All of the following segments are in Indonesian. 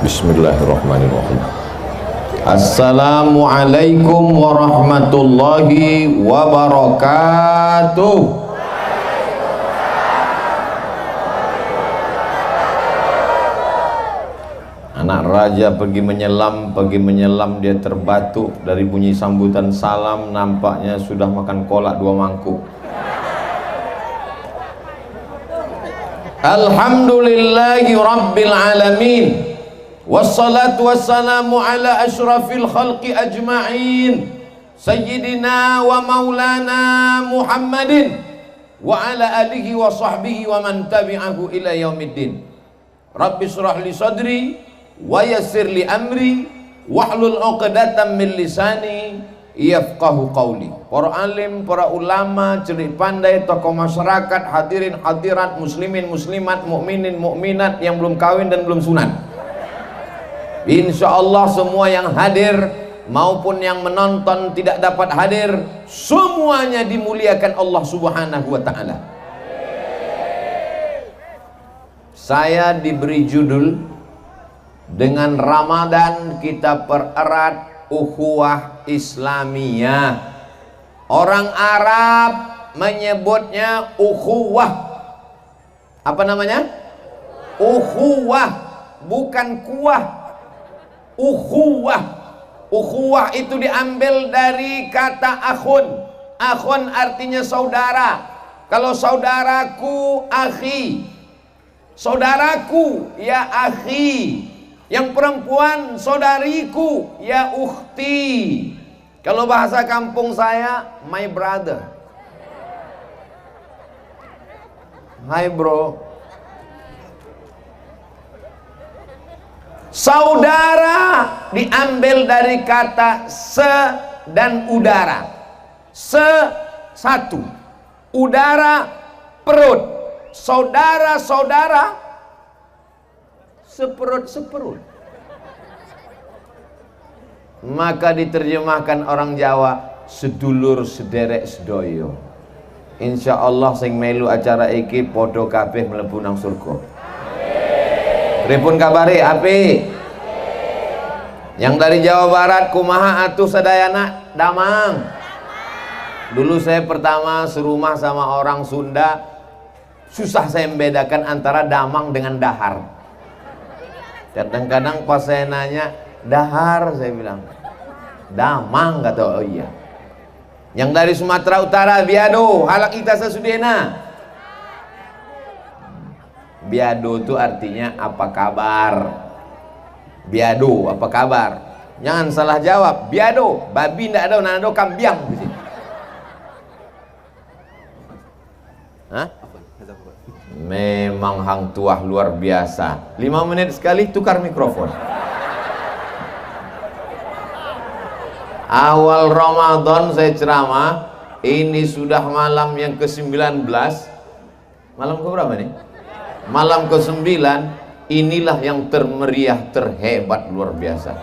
Bismillahirrahmanirrahim. Assalamualaikum warahmatullahi wabarakatuh. Anak raja pergi menyelam, dia terbatuk. Dari bunyi sambutan salam nampaknya sudah makan kolak 2 mangkuk. Alhamdulillahi rabbil alamin, wassalatu wassalamu ala ashrafil khalqi ajma'in, sayyidina wa maulana Muhammadin wa ala alihi wa sahbihi wa man tabi'ahu ila yaumiddin. Rabbi shrah li sadri wa yassir li amri wahlul 'uqdatam min lisani yafqahu qawli. Para alim, para ulama, cerdik pandai, tokoh masyarakat, hadirin hadirat, muslimin muslimat, mukminin mukminat yang belum kawin dan belum sunat, insyaallah semua yang hadir maupun yang menonton tidak dapat hadir, semuanya dimuliakan Allah Subhanahu wa taala. Saya diberi judul dengan Ramadan kita pererat ukhuwah Islamiyah. Orang Arab menyebutnya ukhuwah. Apa namanya? Ukhuwah, bukan kuah. Ukhuwah. Ukhuwah itu diambil dari kata akhun. Akhun artinya saudara. Kalau saudaraku, akhi. Saudaraku, ya akhi. Yang perempuan, saudariku, ya ukhti. Kalau bahasa kampung saya, my brother. Hai bro. Saudara diambil dari kata se dan udara. Se, satu. Udara, perut. Saudara-saudara, seperut-seperut. Maka diterjemahkan orang Jawa, sedulur sederek sedoyo. Insya Allah sing melu acara iki podo kabeh mlebu nang surga. Pripun kabare api? Yang dari Jawa Barat kumaha atuh sadayana damang. Dulu saya pertama serumah sama orang Sunda, susah saya membedakan antara damang dengan dahar. Kadang-kadang pas saya nanya dahar, saya bilang damang, kata oh iya. Yang dari Sumatera Utara biado, halak ita sasudena. Biado itu artinya apa kabar. Biado apa kabar. Jangan salah jawab. Biado babi ndak ada, nanado kambiang. Hah? Memang hang tuah luar biasa. 5 menit sekali tukar mikrofon. Awal Ramadan saya ceramah, ini sudah malam yang ke-19. Malam ke berapa nih? Malam ke-9. Inilah yang termeriah, terhebat, luar biasa.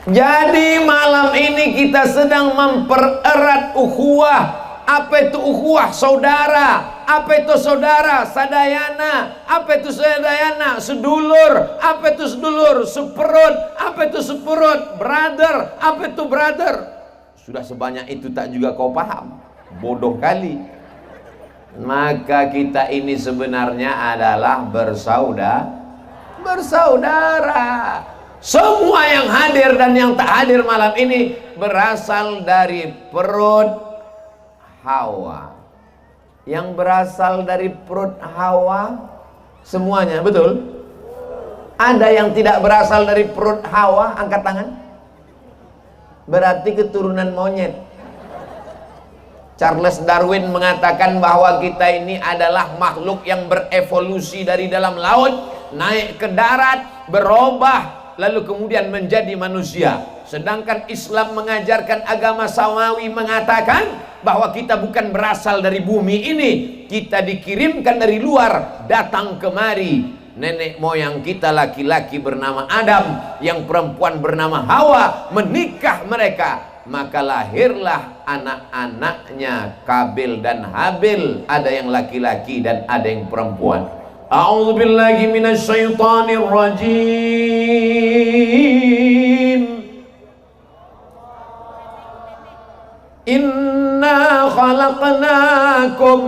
Jadi malam ini kita sedang mempererat ukhuwah. Apa itu ukhuwah? Saudara. Apa itu saudara? Sadayana. Apa itu sadayana? Sedulur. Apa itu sedulur? Seperut. Apa itu seperut? Brother. Apa itu brother? Sudah sebanyak itu tak juga kau paham? Bodoh kali. Maka kita ini sebenarnya adalah bersaudara. Semua yang hadir dan yang tak hadir malam ini berasal dari perut Hawa. Yang berasal dari perut Hawa semuanya, betul? Ada yang tidak berasal dari perut Hawa, angkat tangan. Berarti keturunan monyet. Charles Darwin mengatakan bahwa kita ini adalah makhluk yang berevolusi dari dalam laut, naik ke darat, berubah, lalu kemudian menjadi manusia. Sedangkan Islam mengajarkan, agama samawi mengatakan bahwa kita bukan berasal dari bumi ini, kita dikirimkan dari luar, datang kemari. Nenek moyang kita laki-laki bernama Adam, yang perempuan bernama Hawa, menikah mereka. Maka lahirlah anak-anaknya Kabil dan Habil. Ada yang laki-laki dan ada yang perempuan. A'udzu billahi minasy syaithanir rajim. Inna khalaqnakum,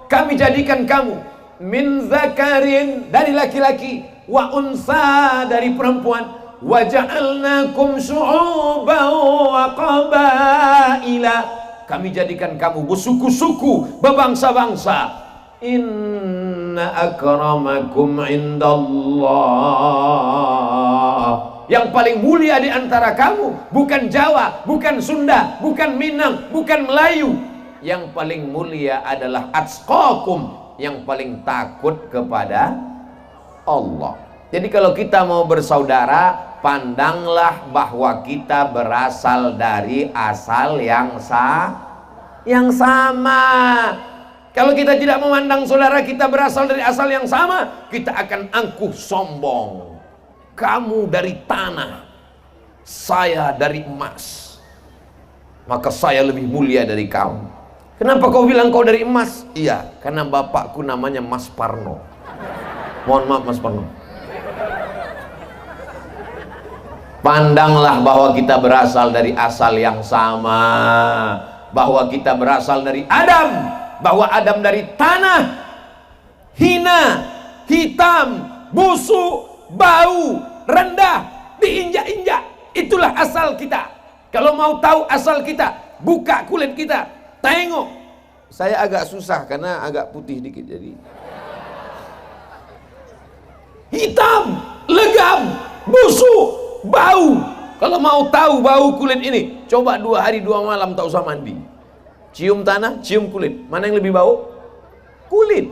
kami jadikan kamu, min zakarin, dari laki-laki, wa unsa, dari perempuan, wa ja'alnakum syu'uban wa qabaila, kami jadikan kamu bersuku-suku, berbangsa-bangsa. Inna akramakum indallah, yang paling mulia di antara kamu bukan Jawa, bukan Sunda, bukan Minang, bukan Melayu. Yang paling mulia adalah atqakum, yang paling takut kepada Allah. Jadi kalau kita mau bersaudara, pandanglah bahwa kita berasal dari asal yang sama. Kalau kita tidak memandang saudara kita berasal dari asal yang sama, kita akan angkuh sombong. Kamu dari tanah, saya dari emas, maka saya lebih mulia dari kamu. Kenapa kau bilang kau dari emas? Iya, karena bapakku namanya Mas Parno. Mohon maaf Mas Parno. Pandanglah bahwa kita berasal dari asal yang sama, bahwa kita berasal dari Adam, bahwa Adam dari tanah, hina, hitam, busuk, bau, rendah, diinjak-injak. Itulah asal kita. Kalau mau tahu asal kita, buka kulit kita, tengok. Saya agak susah karena agak putih dikit, jadi hitam, legam, busuk, bau. Kalau mau tahu bau kulit ini, coba 2 hari 2 malam tak usah mandi, cium tanah, cium kulit, mana yang lebih bau? Kulit.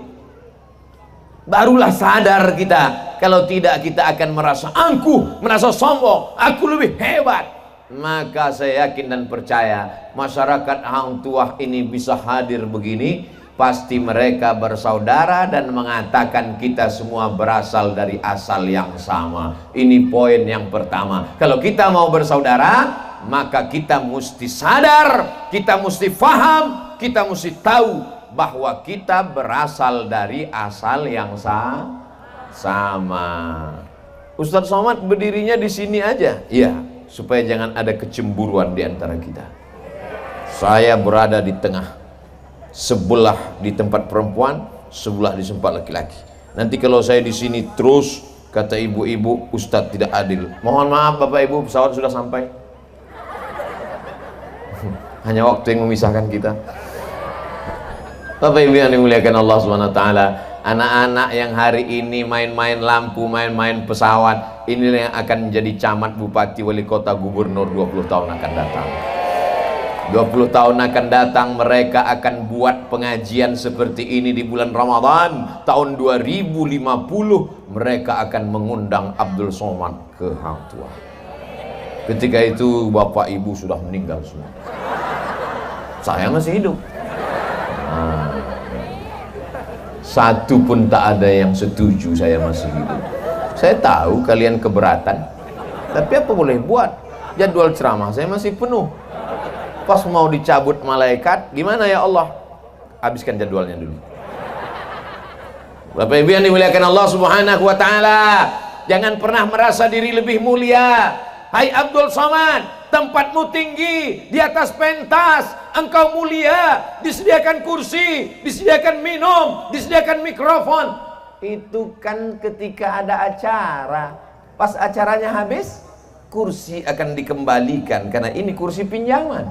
Barulah sadar kita. Kalau tidak, kita akan merasa angkuh, merasa sombong, aku lebih hebat. Maka saya yakin dan percaya, masyarakat Hang Tuah ini bisa hadir begini, pasti mereka bersaudara dan mengatakan kita semua berasal dari asal yang sama. Ini poin yang pertama. Kalau kita mau bersaudara, maka kita mesti sadar, kita mesti faham, kita mesti tahu bahwa kita berasal dari asal yang sama. Ustadz Somad berdirinya di sini aja, iya, supaya jangan ada kecemburuan di antara kita. Saya berada di tengah, sebelah di tempat perempuan, sebelah di tempat laki-laki. Nanti kalau saya di sini terus, kata ibu-ibu, Ustadz tidak adil. Mohon maaf Bapak Ibu, pesawat sudah sampai. Hanya waktu yang memisahkan kita. Bapak Ibu yang dimuliakan Allah SWT, anak-anak yang hari ini main-main lampu, main-main pesawat, inilah yang akan menjadi camat, bupati, wali kota, gubernur 20 tahun akan datang. 20 tahun akan datang, mereka akan buat pengajian seperti ini di bulan Ramadan tahun 2050. Mereka akan mengundang Abdul Somad ke Hang Tuah. Ketika itu bapak ibu sudah meninggal semua, saya masih hidup. Satu pun tak ada yang setuju saya masih hidup. Saya tahu kalian keberatan, tapi apa boleh buat, jadwal ceramah saya masih penuh. Pas mau dicabut malaikat, gimana ya Allah? Habiskan jadwalnya dulu. Bapak Ibu yang dimuliakan Allah Subhanahu wa taala, jangan pernah merasa diri lebih mulia. Hai Abdul Somad, tempatmu tinggi, di atas pentas, engkau mulia, disediakan kursi, disediakan minum, disediakan mikrofon. Itu kan ketika ada acara. Pas acaranya habis, kursi akan dikembalikan, karena ini kursi pinjaman.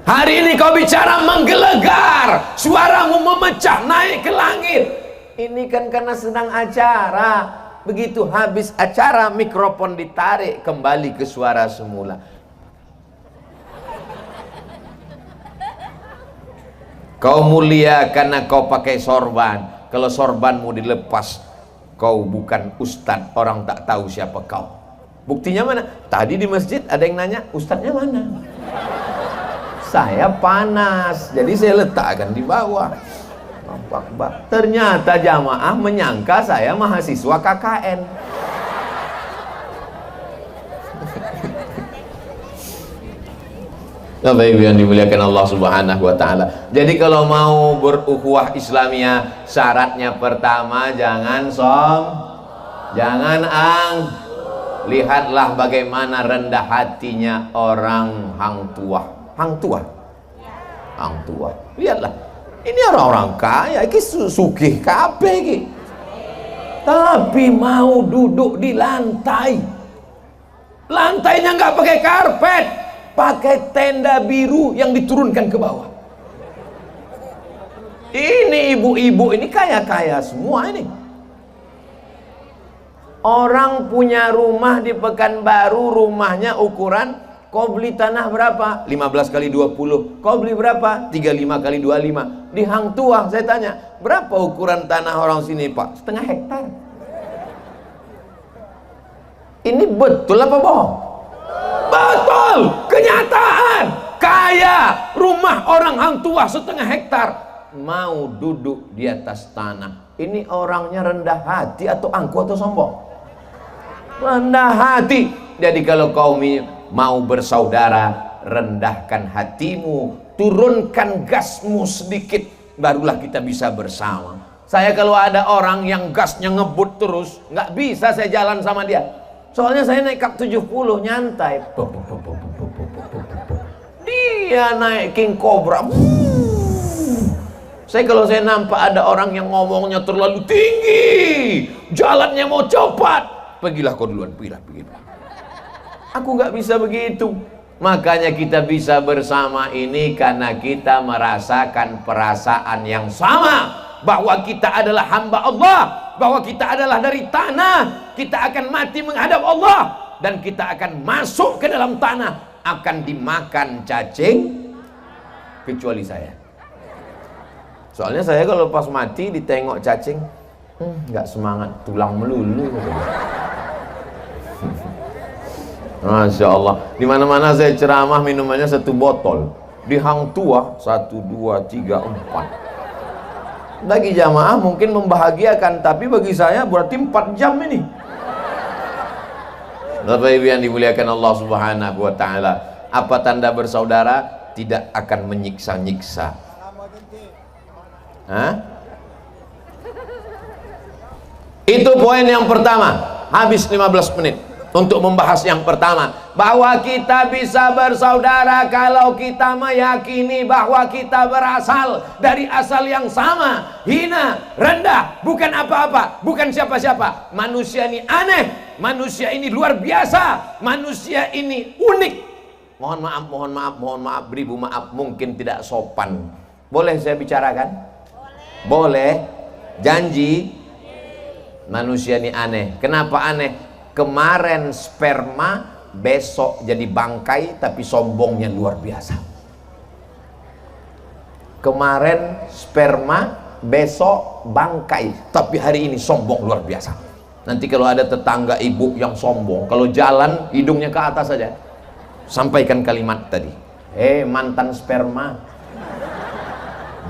Hari ini kau bicara menggelegar, suaramu memecah naik ke langit. Ini kan karena sedang acara. Begitu habis acara, mikrofon ditarik kembali ke suara semula. Kau mulia karena kau pakai sorban. Kalau sorbanmu dilepas, kau bukan ustadz, orang tak tahu siapa kau. Buktinya mana? Tadi di masjid ada yang nanya, ustadznya mana? Saya panas, jadi saya letakkan di bawah. Ternyata jamaah menyangka saya mahasiswa KKN. Bapak Ibu yang dimuliakan Allah Subhanahu wa taala. Jadi kalau mau berukhuwah Islamiyah, syaratnya pertama jangan lihatlah bagaimana rendah hatinya orang hang tua. Lihatlah. Ini orang-orang kaya, iki sugih kabeh iki. Tapi mau duduk di lantai. Lantainya nggak pakai karpet, pakai tenda biru yang diturunkan ke bawah. Ini ibu-ibu ini kaya-kaya semua ini. Orang punya rumah di Pekanbaru, rumahnya ukuran, kau beli tanah berapa? 15 kali 20. Kau beli berapa? 35 kali 25. Di Hang Tuah saya tanya, berapa ukuran tanah orang sini Pak? 1/2 hektar. Ini betul apa bohong? Betul, kenyataan. Kaya, rumah orang Hang Tuah 1/2 hektar, mau duduk di atas tanah. Ini orangnya rendah hati atau angkuh atau sombong? Rendah hati. Jadi kalau kau mau bersaudara, rendahkan hatimu, turunkan gasmu sedikit, barulah kita bisa bersama. Saya kalau ada orang yang gasnya ngebut terus, nggak bisa saya jalan sama dia. Soalnya saya naik kap 70 nyantai. Dia naik King Cobra. Saya nampak ada orang yang ngomongnya terlalu tinggi, jalannya mau cepat, pergilah kau duluan, pergilah. Aku nggak bisa begitu. Makanya kita bisa bersama ini karena kita merasakan perasaan yang sama, bahwa kita adalah hamba Allah, bahwa kita adalah dari tanah, kita akan mati menghadap Allah, dan kita akan masuk ke dalam tanah, akan dimakan cacing, kecuali saya. Soalnya saya kalau pas mati ditengok cacing, nggak semangat, tulang melulu. Masya Allah. Di mana-mana saya ceramah minumannya 1 botol. Di Hang Tuah 1, 2, 3, 4. Bagi jamaah mungkin membahagiakan, tapi bagi saya berarti 4 jam ini. Bapak Ibu yang dimuliakan Allah Subhanahu wa taala, apa tanda bersaudara? Tidak akan menyiksa-nyiksa. Itu poin yang pertama. Habis 15 menit untuk membahas yang pertama, bahwa kita bisa bersaudara kalau kita meyakini bahwa kita berasal dari asal yang sama. Hina, rendah, bukan apa-apa, bukan siapa-siapa. Manusia ini aneh, manusia ini luar biasa, manusia ini unik. Mohon maaf, beribu maaf, mungkin tidak sopan. Boleh saya bicarakan? Boleh. Janji. Manusia ini aneh. Kenapa aneh? Kemarin sperma, besok jadi bangkai, tapi sombongnya luar biasa. Kemarin sperma, besok bangkai, tapi hari ini sombong luar biasa. Nanti kalau ada tetangga ibu yang sombong, kalau jalan hidungnya ke atas saja, sampaikan kalimat tadi, mantan sperma,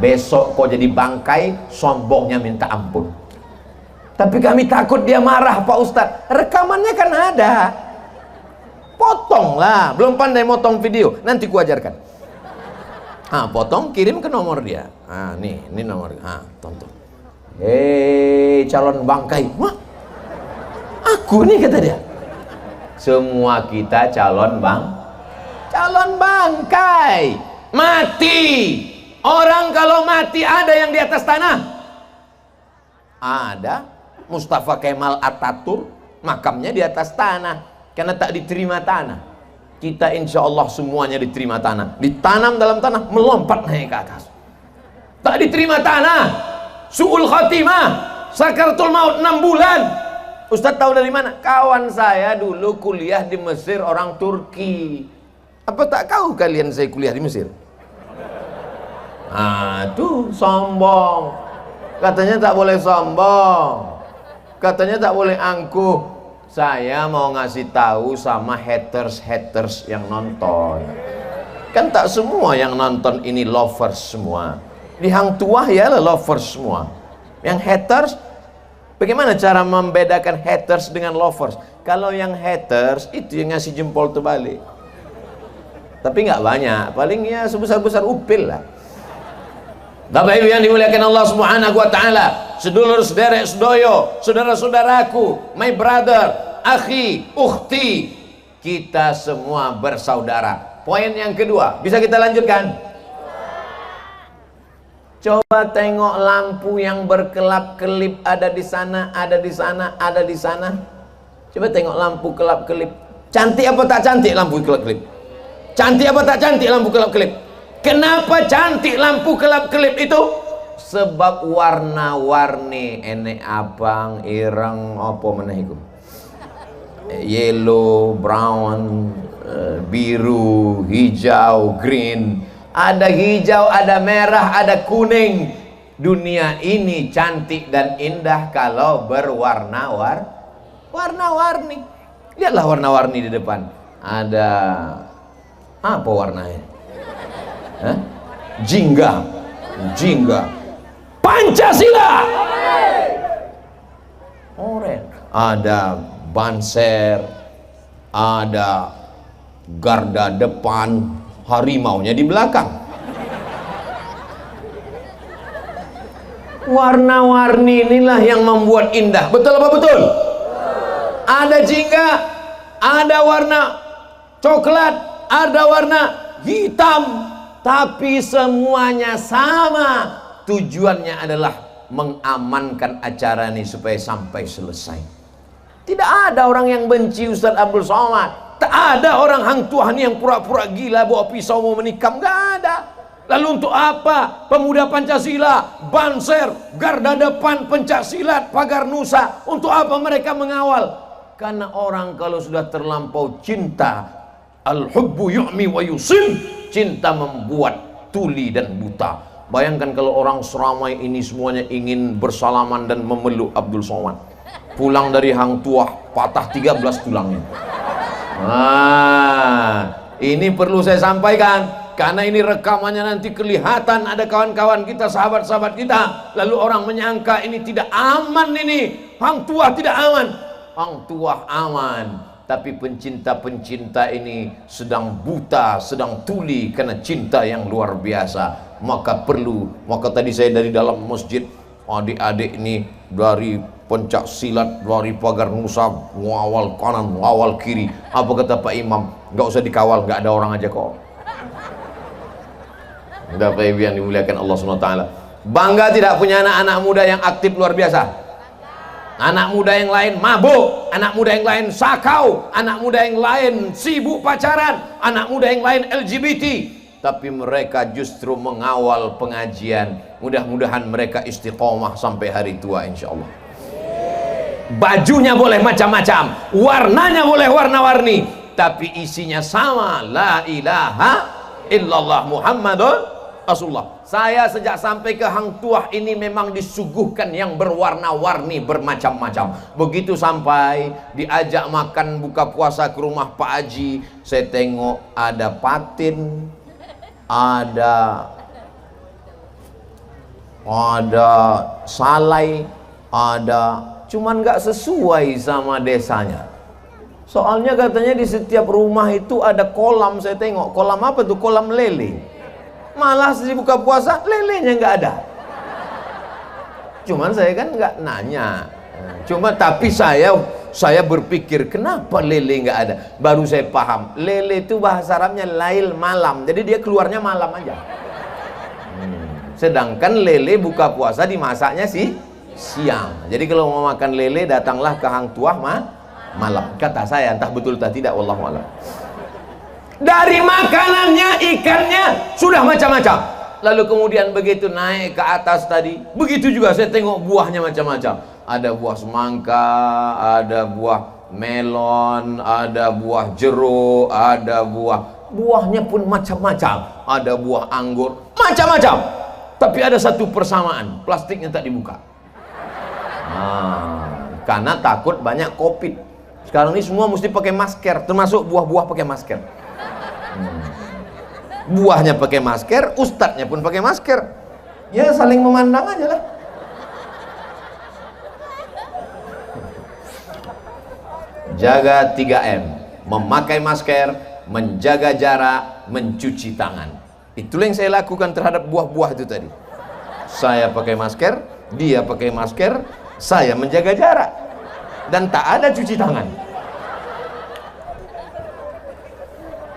besok kau jadi bangkai, sombongnya minta ampun. Tapi kami takut dia marah Pak Ustadz. Rekamannya kan ada. Potonglah. Belum pandai motong video, nanti ku ajarkan. Potong, kirim ke nomor dia. Ini nomor. Tonton. Calon bangkai. Wah, aku nih, kata dia. Semua kita calon bangkai. Mati. Orang kalau mati ada yang di atas tanah? Ada. Mustafa Kemal Atatürk makamnya di atas tanah karena tak diterima tanah. Kita insya Allah semuanya diterima tanah, ditanam dalam tanah, melompat naik ke atas. Tak diterima tanah, su'ul khatimah, sakaratul maut 6 bulan. Ustadz tahu dari mana? Kawan saya dulu kuliah di Mesir, orang Turki. Apa tak tahu kalian saya kuliah di Mesir? Tuh sombong. Katanya tak boleh sombong, katanya tak boleh angkuh. Saya mau ngasih tahu sama haters yang nonton. Kan tak semua yang nonton ini lovers semua. Di Hang Tuah ya lovers semua. Yang haters, bagaimana cara membedakan haters dengan lovers? Kalau yang haters itu yang ngasih jempol terbalik. tapi nggak banyak, paling ya sebesar-besar upil lah. Bapak Ibu yang dimuliakan Allah Subhanahu wa taala, sedulur sederek sedoyo, saudara-saudaraku, my brother, akhi, ukhti, kita semua bersaudara. Poin yang kedua, bisa kita lanjutkan? Coba tengok lampu yang berkelap-kelip, ada di sana, ada di sana, ada di sana. Coba tengok lampu kelap-kelip. Cantik apa tak cantik lampu kelap-kelip? Cantik apa tak cantik lampu kelap-kelip? Kenapa cantik lampu kelap-kelip itu? Sebab warna-warni, enek abang, ireng, apa meneh iku? Yellow, brown, biru, hijau, green. Ada hijau, ada merah, ada kuning. Dunia ini cantik dan indah kalau warna-warni. Lihatlah warna-warni di depan. Ada apa warnanya? Hah? Jingga, Pancasila, orange. Ada Banser, ada garda depan, harimaunya di belakang. Warna-warni inilah yang membuat indah. Betul apa betul? Ada jingga, ada warna coklat, ada warna hitam. Tapi semuanya sama. Tujuannya adalah mengamankan acara ini supaya sampai selesai. Tidak ada orang yang benci Ustaz Abdul Somad. Tak ada orang hang Tuhan yang pura-pura gila bawa pisau mau menikam. Gak ada. Lalu untuk apa? Pemuda Pancasila, Banser, garda depan, pencaksilat, pagar nusa. Untuk apa mereka mengawal? Karena orang kalau sudah terlampau cinta, al-hubbu yu'mi wa yusim, cinta membuat tuli dan buta. Bayangkan kalau orang seramai ini semuanya ingin bersalaman dan memeluk Abdul Somad. Pulang dari hang tuah patah 13 tulangnya. Ini perlu saya sampaikan, karena ini rekamannya nanti kelihatan ada kawan-kawan kita, sahabat-sahabat kita. Lalu orang menyangka ini tidak aman, ini hang tuah tidak aman. Hang tuah aman. Tapi pencinta-pencinta ini sedang buta, sedang tuli karena cinta yang luar biasa. Maka tadi saya dari dalam masjid, adik-adik ini dari pencak silat, dari pagar nusa, ngawal kanan, ngawal kiri. Apa kata Pak Imam? Nggak usah dikawal, nggak ada orang aja kok. Bapak Ibu yang dimuliakan Allah SWT, bangga tidak punya anak-anak muda yang aktif luar biasa? Anak muda yang lain mabuk, anak muda yang lain sakau, anak muda yang lain sibuk pacaran, anak muda yang lain LGBT. Tapi mereka justru mengawal pengajian. Mudah-mudahan mereka istiqomah sampai hari tua insya Allah. Bajunya boleh macam-macam, warnanya boleh warna-warni, tapi isinya sama, la ilaha illallah Muhammadun Rasulullah. Saya sejak sampai ke hang tuah ini memang disuguhkan yang berwarna-warni, bermacam-macam. Begitu sampai diajak makan buka puasa ke rumah Pak Haji, saya tengok ada patin, ada salai, cuman nggak sesuai sama desanya. Soalnya katanya di setiap rumah itu ada kolam. Saya tengok kolam apa tuh? Kolam lele. Malah dibuka puasa lelenya nggak ada. Cuman saya kan nggak nanya. Tapi saya berpikir kenapa lele nggak ada. Baru saya paham, lele itu bahasa Arabnya lail, malam. Jadi dia keluarnya malam aja. Sedangkan lele buka puasa dimasaknya siang. Jadi kalau mau makan lele datanglah ke hang tuah malam. Kata saya, entah betul atau tidak, wallahu a'lam. Dari makanannya, ikannya sudah macam-macam. Lalu kemudian begitu naik ke atas tadi, begitu juga saya tengok buahnya macam-macam. Ada buah semangka, ada buah melon, ada buah jeruk, ada buahnya pun macam-macam. Ada buah anggur, macam-macam. Tapi ada satu persamaan, plastiknya tak dibuka. Karena takut banyak COVID. Sekarang ini semua mesti pakai masker, termasuk buah-buah pakai masker. Buahnya pakai masker, ustadznya pun pakai masker. Ya saling memandang aja lah. Jaga 3M, memakai masker, menjaga jarak, mencuci tangan. Itulah yang saya lakukan terhadap buah-buah itu tadi. Saya pakai masker, dia pakai masker, saya menjaga jarak, dan tak ada cuci tangan.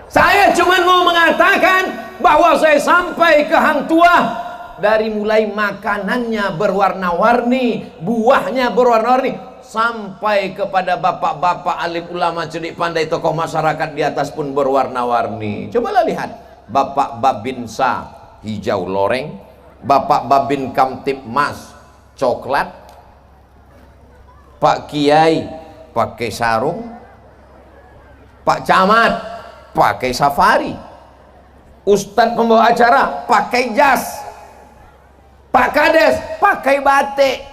Saya cuma mau mengatakan bahwa saya sampai ke hang tua, dari mulai makanannya berwarna-warni, buahnya berwarna-warni, sampai kepada bapak-bapak alim ulama cerdik pandai tokoh masyarakat di atas pun berwarna-warni. Cobalah lihat, Bapak Babinsa hijau loreng, Bapak Babin Kamtip Mas coklat, Pak Kiai pakai sarung, Pak Camat pakai safari, Ustadz pembawa acara pakai jas, Pak Kades pakai batik.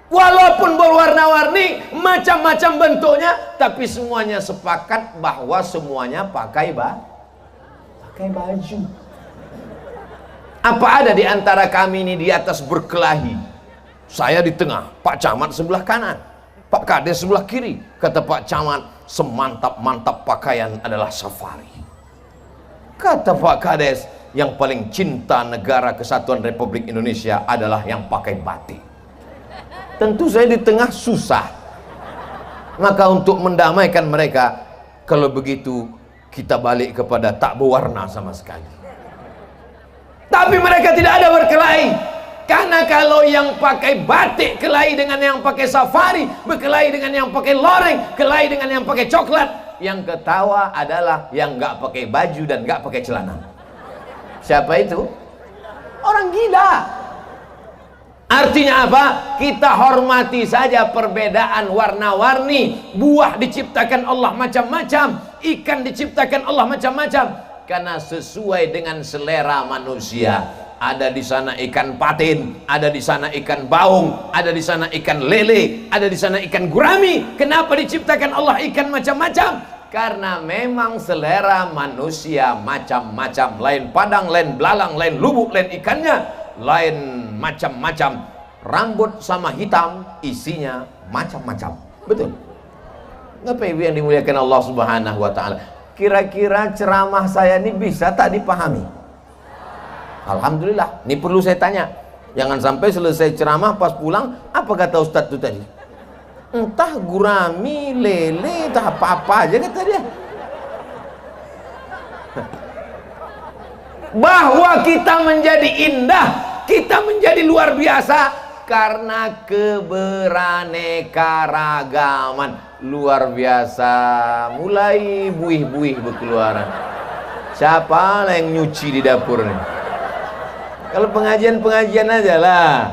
Walaupun berwarna-warni, macam-macam bentuknya, tapi semuanya sepakat bahwa semuanya pakai baju. Apa ada di antara kami ini di atas berkelahi? Saya di tengah, Pak Camat sebelah kanan, Pak Kades sebelah kiri. Kata Pak Camat, semantap-mantap pakaian adalah safari. Kata Pak Kades, yang paling cinta negara kesatuan Republik Indonesia adalah yang pakai batik. Tentu saya di tengah susah. Maka untuk mendamaikan mereka, kalau begitu kita balik kepada tak berwarna sama sekali. Tapi mereka tidak ada berkelahi, karena kalau yang pakai batik kelahi dengan yang pakai safari, berkelahi dengan yang pakai loreng, kelahi dengan yang pakai coklat, yang ketawa adalah yang nggak pakai baju dan nggak pakai celana. Siapa itu? Orang gila. Artinya apa? Kita hormati saja perbedaan warna-warni. Buah diciptakan Allah macam-macam, ikan diciptakan Allah macam-macam, karena sesuai dengan selera manusia. Ada di sana ikan patin, ada di sana ikan baung, ada di sana ikan lele, ada di sana ikan gurami. Kenapa diciptakan Allah ikan macam-macam? Karena memang selera manusia macam-macam. Lain padang, lain belalang, lain lubuk, lain ikannya, lain macam-macam. Rambut sama hitam, isinya macam-macam. Betul? Ngapa ibu yang dimuliakan Allah Subhanahu wa ta'ala? Kira-kira ceramah saya ini bisa tak dipahami? Alhamdulillah. Ini perlu saya tanya, jangan sampai selesai ceramah pas pulang, apa kata Ustadz itu tadi? Entah gurami, lele, entah apa-apa aja kata dia. Bahwa kita menjadi indah, kita menjadi luar biasa karena keberaneka-ragaman. Luar biasa. Mulai buih-buih berkeluaran. Siapa yang nyuci di dapur nih? Kalau pengajian-pengajian aja lah.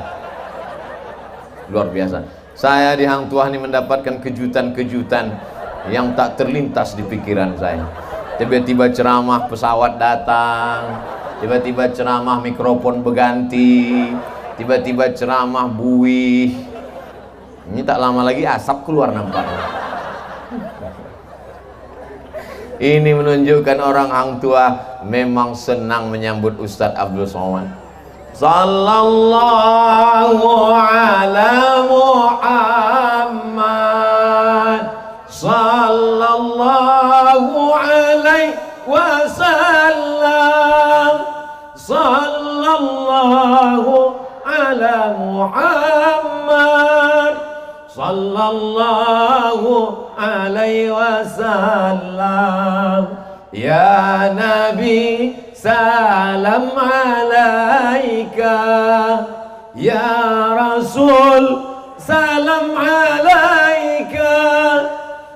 Luar biasa. Saya di Hang Tuah ini mendapatkan kejutan-kejutan yang tak terlintas di pikiran saya. Tiba-tiba ceramah pesawat datang, tiba-tiba ceramah mikrofon berganti, tiba-tiba ceramah buih. Ini tak lama lagi asap keluar nampaknya. Ini menunjukkan orang Hang Tuah memang senang menyambut Ustadz Abdul Somad. Sallallahu ala Muhammad, sallallahu alaihi wasallam, sallallahu ala Muhammad, sallallahu alaihi wasallam. Ya Nabi, salam alaika. Ya Rasul, salam alaika.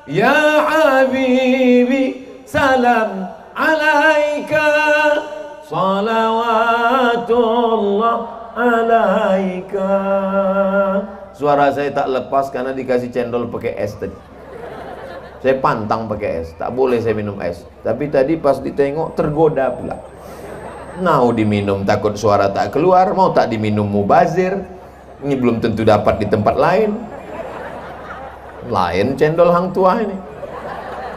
Ya Habibi, salam alaika. Salawatullah alaika. Suara saya tak lepas karena dikasih cendol pakai es tadi. Saya pantang pakai es, tak boleh saya minum es. Tapi tadi pas ditengok tergoda pula. Mau diminum takut suara tak keluar, mau tak diminum mubazir. Ini belum tentu dapat di tempat lain. Lain cendol Hang Tuah ini.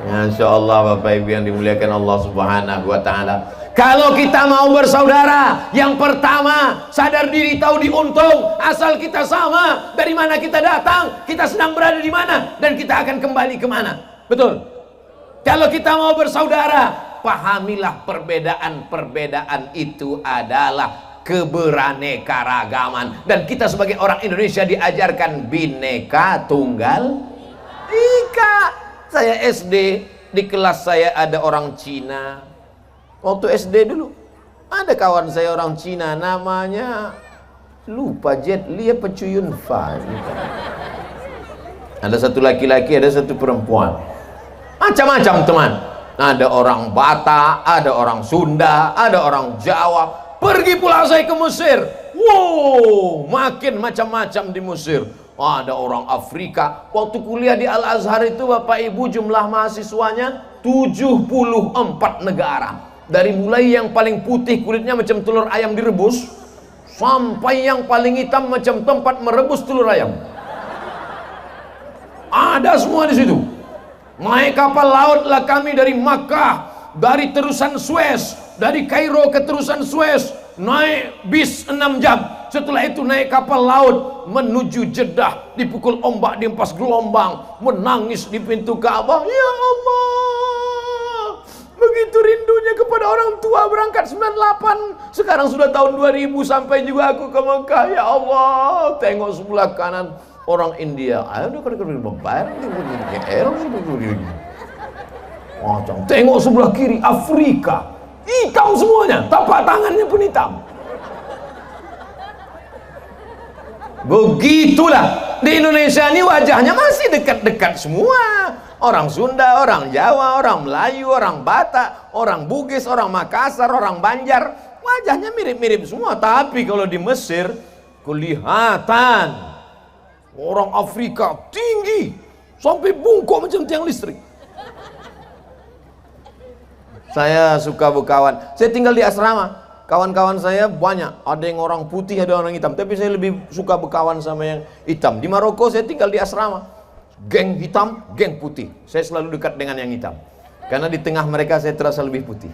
Masya Allah Bapak Ibu yang dimuliakan Allah Subhanahu wa ta'ala. Kalau kita mau bersaudara, yang pertama sadar diri, tahu diuntung. Asal kita sama, dari mana kita datang, kita sedang berada di mana, dan kita akan kembali kemana. Betul? Kalau kita mau bersaudara, pahamilah perbedaan-perbedaan itu adalah keberaneka-ragaman. Dan kita sebagai orang Indonesia diajarkan Bhinneka Tunggal Ika. Saya SD, di kelas saya ada orang Cina. Waktu SD dulu ada kawan saya orang Cina, namanya lupa, Jet Li apa Cuyun Fa. Ada satu laki-laki, ada satu perempuan. Macam-macam teman. Ada orang Batak, ada orang Sunda, ada orang Jawa. Pergi pula saya ke Mesir. Wow, makin macam-macam di Mesir. Ada orang Afrika. Waktu kuliah di Al-Azhar itu Bapak Ibu jumlah mahasiswanya 74 negara. Dari mulai yang paling putih kulitnya macam telur ayam direbus, sampai yang paling hitam macam tempat merebus telur ayam. Ada semua di situ. Naik kapal laut lah kami dari Makkah, dari terusan Suez, dari Kairo ke terusan Suez, naik bis 6 jam. Setelah itu naik kapal laut menuju Jeddah, dipukul ombak, dihempas gelombang, menangis di pintu Ka'bah. Ya Allah, begitu rindunya kepada orang tua. Berangkat 98, sekarang sudah tahun 2000, sampai juga aku ke Mekah. Ya Allah, tengok sebelah kanan orang India, tengok sebelah kiri Afrika, hitam semuanya, tapak tangannya pun hitam. Begitulah di Indonesia ini wajahnya masih dekat-dekat semua. Orang Sunda, orang Jawa, orang Melayu, orang Batak, orang Bugis, orang Makassar, orang Banjar, wajahnya mirip-mirip semua. Tapi kalau di Mesir kelihatan orang Afrika tinggi sampai bungkuk macam tiang listrik. Saya suka berkawan. Saya tinggal di asrama. Kawan-kawan saya banyak. Ada yang orang putih, ada orang hitam. Tapi saya lebih suka berkawan sama yang hitam. Di Maroko saya tinggal di asrama. Geng hitam, geng putih. Saya selalu dekat dengan yang hitam. Karena di tengah mereka saya terasa lebih putih.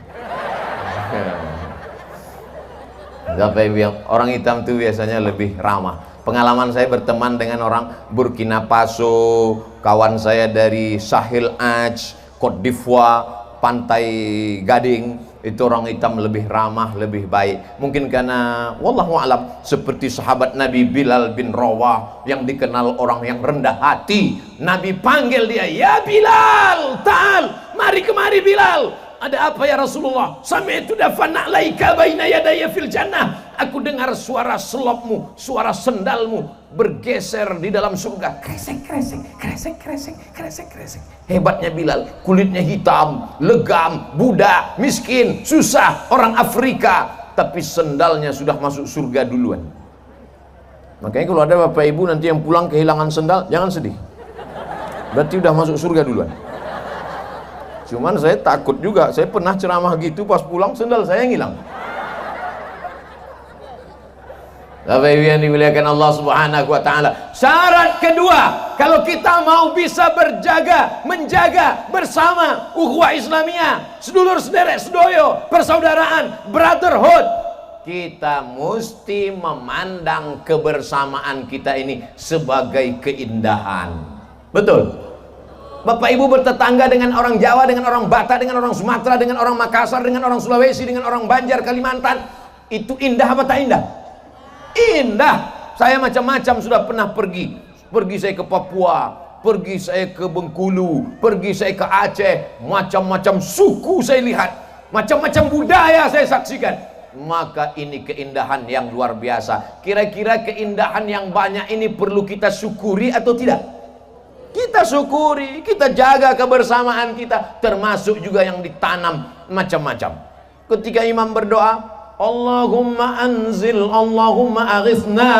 Orang hitam itu biasanya lebih ramah. Pengalaman saya berteman dengan orang Burkina Faso, kawan saya dari Sahel Aj, Cote d'Ivoire, Pantai Gading, itu orang hitam lebih ramah, lebih baik. Mungkin karena wallahu a'lam, seperti sahabat Nabi Bilal bin Rawah yang dikenal orang yang rendah hati. Nabi panggil dia, "Ya Bilal, ta'al, mari kemari Bilal." "Ada apa ya Rasulullah?" "Sami'tu dafana laika baina yadaya fil jannah." Aku dengar suara selopmu, suara sendalmu bergeser di dalam surga. Kresek, kresek, kresek, kresek, kresek, kresek. Hebatnya Bilal, kulitnya hitam, legam, budak, miskin, susah, orang Afrika, tapi sendalnya sudah masuk surga duluan. Makanya kalau ada bapak ibu nanti yang pulang kehilangan sendal, jangan sedih. Berarti udah masuk surga duluan. Cuman saya takut juga, saya pernah ceramah gitu, pas pulang sendal saya yang hilang. Bapak Ibu yang dimuliakan Allah Subhanahu wa taala. Syarat kedua, kalau kita mau bisa menjaga bersama ukhuwah Islamiyah, sedulur sederek sedoyo, persaudaraan, brotherhood, kita mesti memandang kebersamaan kita ini sebagai keindahan. Betul? Bapak Ibu bertetangga dengan orang Jawa, dengan orang Batak, dengan orang Sumatera, dengan orang Makassar, dengan orang Sulawesi, dengan orang Banjar, Kalimantan, itu indah apa tak indah? Indah. Saya macam-macam sudah pernah pergi saya ke Papua, pergi saya ke Bengkulu, pergi saya ke Aceh. Macam-macam suku saya lihat, macam-macam budaya saya saksikan. Maka ini keindahan yang luar biasa. Kira-kira keindahan yang banyak ini perlu kita syukuri atau tidak? Kita syukuri, kita jaga kebersamaan kita, termasuk juga yang ditanam macam-macam. Ketika imam berdoa, Allahumma anzil, Allahumma aghithna,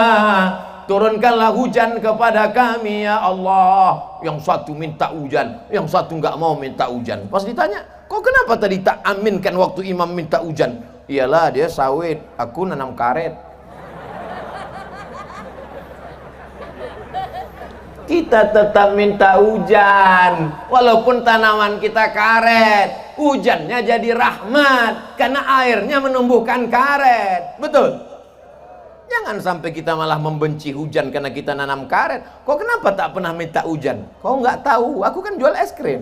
turunkanlah hujan kepada kami ya Allah. Yang satu minta hujan, yang satu nggak mau minta hujan. Pas ditanya, kok kenapa tadi tak aminkan waktu imam minta hujan? Iyalah dia sawit, aku nanam karet. Kita tetap minta hujan walaupun tanaman kita karet. Hujannya jadi rahmat karena airnya menumbuhkan karet. Betul? Jangan sampai kita malah membenci hujan karena kita nanam karet. Kok kenapa tak pernah minta hujan? Kau nggak tahu, aku kan jual es krim.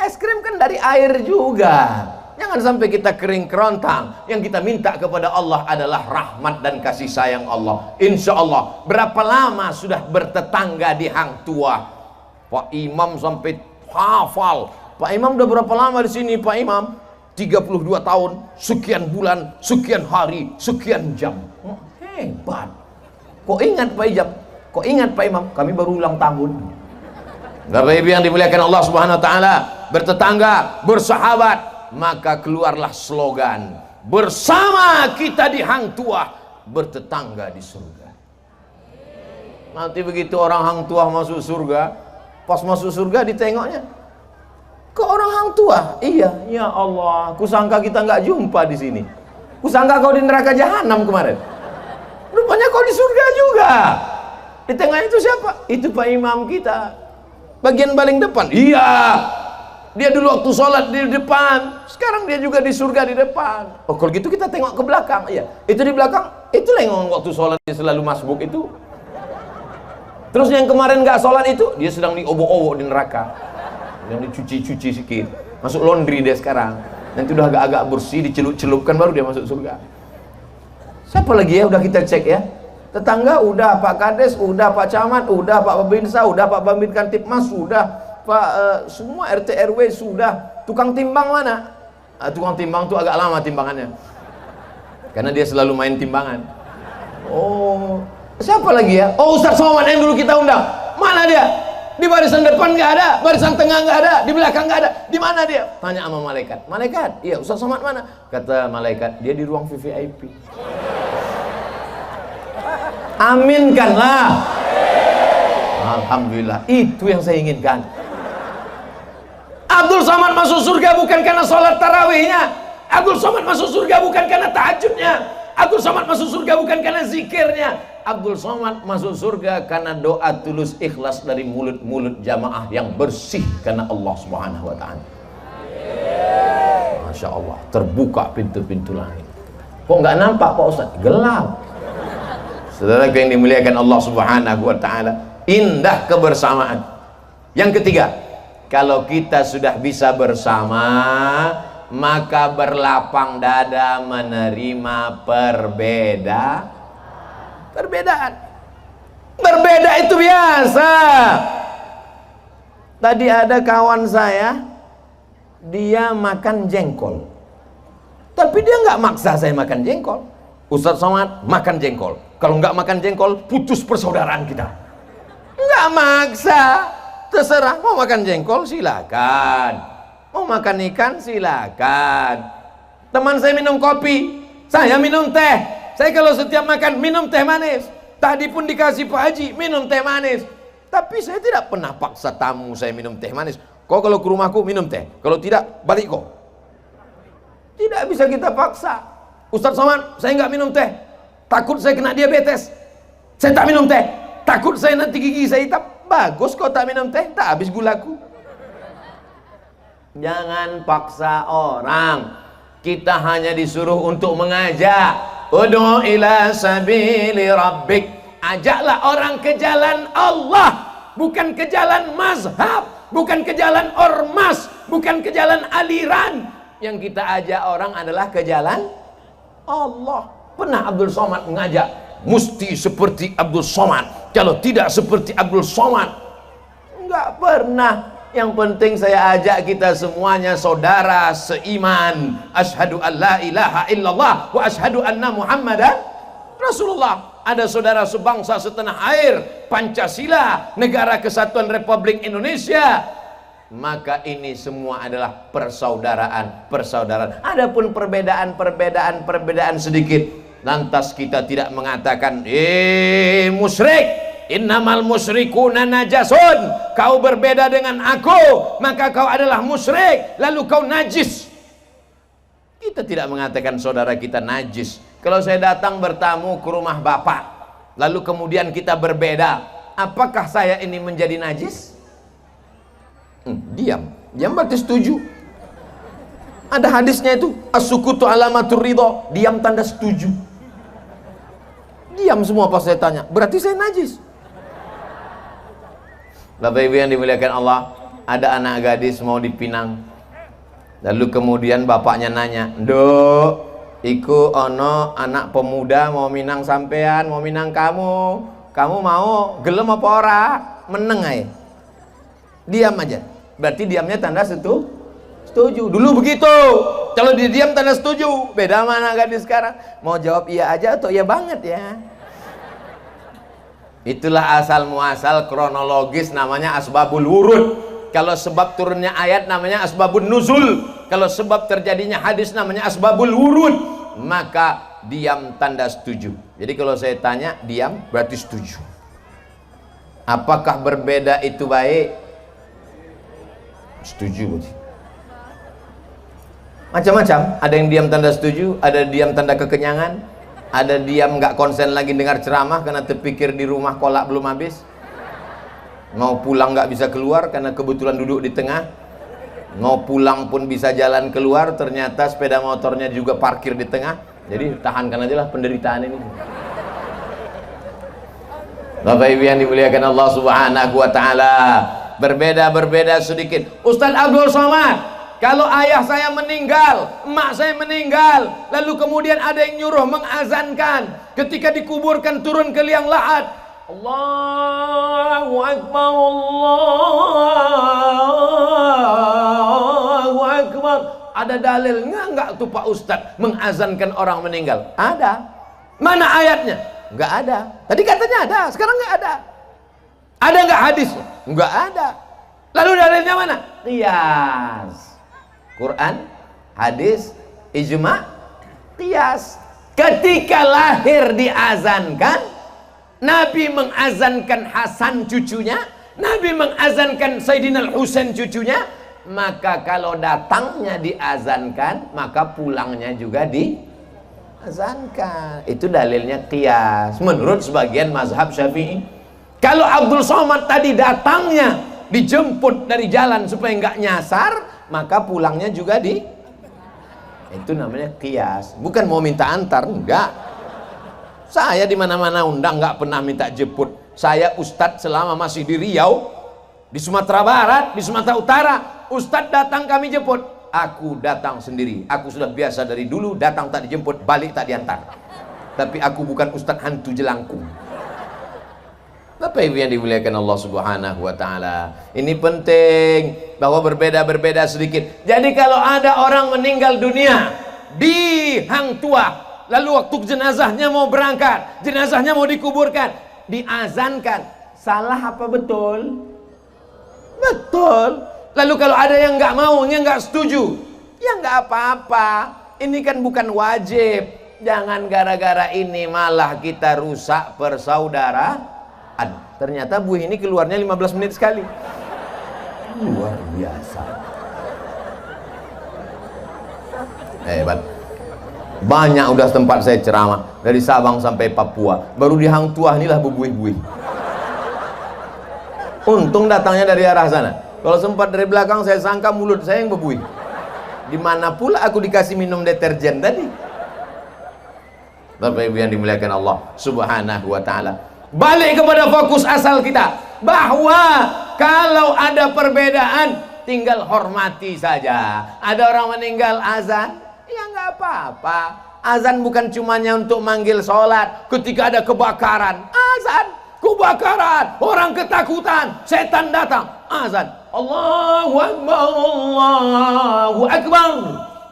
Es krim kan dari air juga. Jangan sampai kita kering kerontang. Yang kita minta kepada Allah adalah rahmat dan kasih sayang Allah. Insya Allah. Berapa lama sudah bertetangga di Hang Tuah? Pak Imam sampai hafal. Pak Imam udah berapa lama di sini Pak Imam? 32 tahun, sekian bulan, sekian hari, sekian jam. Oh, hebat. Kok ingat Pak Ijam? Kok ingat Pak Imam? Kami baru ulang tahun. Bapak Ibu yang dimuliakan Allah Subhanahu wa taala, bertetangga, bersahabat, maka keluarlah slogan, bersama kita di Hang Tuah, bertetangga di surga. Nanti begitu orang Hang Tuah masuk surga, pas masuk surga ditengoknya, kok orang Hang Tuah? Iya, ya Allah, kusangka kita nggak jumpa di sini. Kusangka kau di neraka jahanam kemarin. Rupanya kau di surga juga. Di tengah itu siapa? Itu Pak Imam kita. Bagian paling depan. Iya. Dia dulu waktu sholat di depan. Sekarang dia juga di surga di depan. Oh, kalau gitu kita tengok ke belakang. Iya. Itu di belakang. Itulah yang waktu sholat dia selalu masbuk itu. Terus yang kemarin nggak sholat itu, dia sedang diobok-obok di neraka. Yang dicuci-cuci sedikit. Masuk laundry dia sekarang. Nanti udah agak-agak bersih, dicelup-celupkan baru dia masuk surga. Siapa lagi ya? Udah kita cek ya. Tetangga udah, Pak Kades udah, Pak Camat udah, Pak Babinsa udah, Pak Babin Kantipmas sudah, Pak semua RT RW sudah. Tukang timbang mana? Tukang timbang tuh agak lama timbangannya, karena dia selalu main timbangan. Oh, siapa lagi ya? Oh, Ustadz Somad yang dulu kita undang. Mana dia? Di barisan depan nggak ada, barisan tengah nggak ada, di belakang nggak ada. Di mana dia? Tanya sama malaikat. Malaikat, iya Ustadz Somad mana? Kata malaikat, dia di ruang VVIP. Aminkanlah. Alhamdulillah, itu yang saya inginkan. Abdul Somad masuk surga bukan karena sholat tarawihnya. Abdul Somad masuk surga bukan karena tahajudnya. Abdul Somad masuk surga bukan karena zikirnya. Abdul Somad masuk surga karena doa tulus ikhlas dari mulut-mulut jamaah yang bersih karena Allah Subhanahu wa taala. Masya Allah, terbuka pintu-pintu langit. Kok nggak nampak Pak Ustaz? Gelap. Saudara yang dimuliakan Allah Subhanahu wa taala, indah kebersamaan. Yang ketiga, kalau kita sudah bisa bersama, maka berlapang dada menerima perbedaan. Berbeda itu biasa. Tadi ada kawan saya, dia makan jengkol, tapi dia nggak maksa saya makan jengkol. Ustadz Somad makan jengkol, kalau nggak makan jengkol putus persaudaraan kita. Nggak maksa, terserah. Mau makan jengkol silakan, mau makan ikan silakan. Teman saya minum kopi, saya minum teh. Saya kalau setiap makan minum teh manis. Tadi pun dikasih Pak Haji minum teh manis, tapi saya tidak pernah paksa tamu saya minum teh manis. Kau kalau ke rumahku minum teh, kalau tidak balik kau. Tidak bisa kita paksa. Ustadz Somad, saya nggak minum teh, takut saya kena diabetes. Saya tak minum teh, takut saya nanti gigi saya hitam. Bagus kau tak minum teh, tak habis gulaku. Jangan paksa orang. Kita hanya disuruh untuk mengajak. Ud'u ila sabili rabbik. Ajaklah orang ke jalan Allah, bukan ke jalan mazhab, bukan ke jalan ormas, bukan ke jalan aliran. Yang kita ajak orang adalah ke jalan Allah. Pernah Abdul Somad mengajak, mesti seperti Abdul Somad, kalau tidak seperti Abdul Somad? Enggak pernah. Yang penting saya ajak kita semuanya saudara seiman. Asyhadu an la ilaha illallah wa asyhadu anna Muhammadan Rasulullah. Ada saudara sebangsa setanah air, Pancasila, Negara Kesatuan Republik Indonesia. Maka ini semua adalah persaudaraan. Adapun perbedaan sedikit, lantas kita tidak mengatakan musyrik, innamal musyrikuna najasun, kau berbeda dengan aku maka kau adalah musyrik, lalu kau najis. Kita tidak mengatakan saudara kita najis. Kalau saya datang bertamu ke rumah bapak, lalu kemudian kita berbeda, apakah saya ini menjadi najis? Diam berarti setuju. Ada hadisnya itu, as-sukutu alamatur ridho, diam tanda setuju. Diam semua pas saya tanya, berarti saya najis. Bapak Ibu yang dimuliakan Allah, ada anak gadis mau dipinang. Lalu kemudian bapaknya nanya, "Nduk, iku ono anak pemuda mau minang sampean, mau minang kamu. Kamu mau gelem apa ora?" Meneng aja. Diam aja. Berarti diamnya tanda setuju. Dulu begitu. Kalau dia diam tanda setuju. Beda sama anak gadis sekarang. Mau jawab iya aja atau iya banget ya. Itulah asal muasal kronologis, namanya asbabul wurud. Kalau sebab turunnya ayat namanya asbabun nuzul. Kalau sebab terjadinya hadis namanya asbabul wurud. Maka diam tanda setuju. Jadi kalau saya tanya diam berarti setuju. Apakah berbeda itu baik? Setuju. Macam-macam. Ada yang diam tanda setuju, ada diam tanda kekenyangan, ada diam nggak konsen lagi dengar ceramah karena terpikir di rumah kolak belum habis. Mau pulang nggak bisa keluar karena kebetulan duduk di tengah. Mau pulang pun bisa jalan keluar, ternyata sepeda motornya juga parkir di tengah. Jadi tahankan aja lah penderitaan ini. Bapak Ibu yang dimuliakan Allah Subhanahu wa taala, berbeda sedikit. Ustaz Abdul Somad, kalau ayah saya meninggal, emak saya meninggal, lalu kemudian ada yang nyuruh mengazankan, ketika dikuburkan turun ke liang lahat, Allahu Akbar, Allahu Akbar. Ada dalilnya enggak tuh Pak Ustadz mengazankan orang meninggal? Ada. Mana ayatnya? Enggak ada. Tadi katanya ada, sekarang enggak ada. Ada enggak hadisnya? Enggak ada. Lalu dalilnya mana? Qiyas. Quran, hadis, ijma, qiyas. Ketika lahir diazankan, Nabi mengazankan Hasan cucunya, Nabi mengazankan Sayyidina Al-Husain cucunya, maka kalau datangnya diazankan, maka pulangnya juga diazankan. Itu dalilnya qiyas menurut sebagian mazhab Syafi'i. Kalau Abdul Somad tadi datangnya dijemput dari jalan supaya nggak nyasar, maka pulangnya juga itu namanya qiyas. Bukan mau minta antar, enggak. Saya di mana-mana undang, nggak pernah minta jemput. Saya ustadz selama masih di Riau, di Sumatera Barat, di Sumatera Utara, ustadz datang kami jemput. Aku datang sendiri. Aku sudah biasa dari dulu, datang tak dijemput, balik tak diantar. Tapi aku bukan ustadz hantu jelangkung. Bapak Ibu yang dimuliakan Allah Subhanahu wa taala, ini penting bahwa berbeda sedikit. Jadi kalau ada orang meninggal dunia di Hang Tuah, lalu waktu jenazahnya mau berangkat, jenazahnya mau dikuburkan, diazankan, salah apa betul? Betul. Lalu kalau ada yang nggak mau, yang nggak setuju, ya nggak apa-apa. Ini kan bukan wajib. Jangan gara-gara ini malah kita rusak persaudaraan. Ternyata buih ini keluarnya 15 menit sekali. Luar biasa. Hebat. Banyak udah tempat saya ceramah, dari Sabang sampai Papua. Baru di Hang Tuah inilah berbuih-buih. Untung datangnya dari arah sana. Kalau sempat dari belakang, saya sangka mulut saya yang berbuih. Di mana pula aku dikasih minum deterjen tadi. Bapak Ibu yang dimuliakan Allah Subhanahu wa taala. Balik kepada fokus asal kita, bahwa kalau ada perbedaan tinggal hormati saja. Ada orang meninggal azan, ya nggak apa-apa. Azan bukan cumanya untuk manggil sholat. Ketika ada kebakaran, azan. Kebakaran, orang ketakutan, setan datang, azan. Allahu Akbar, Allahu Akbar.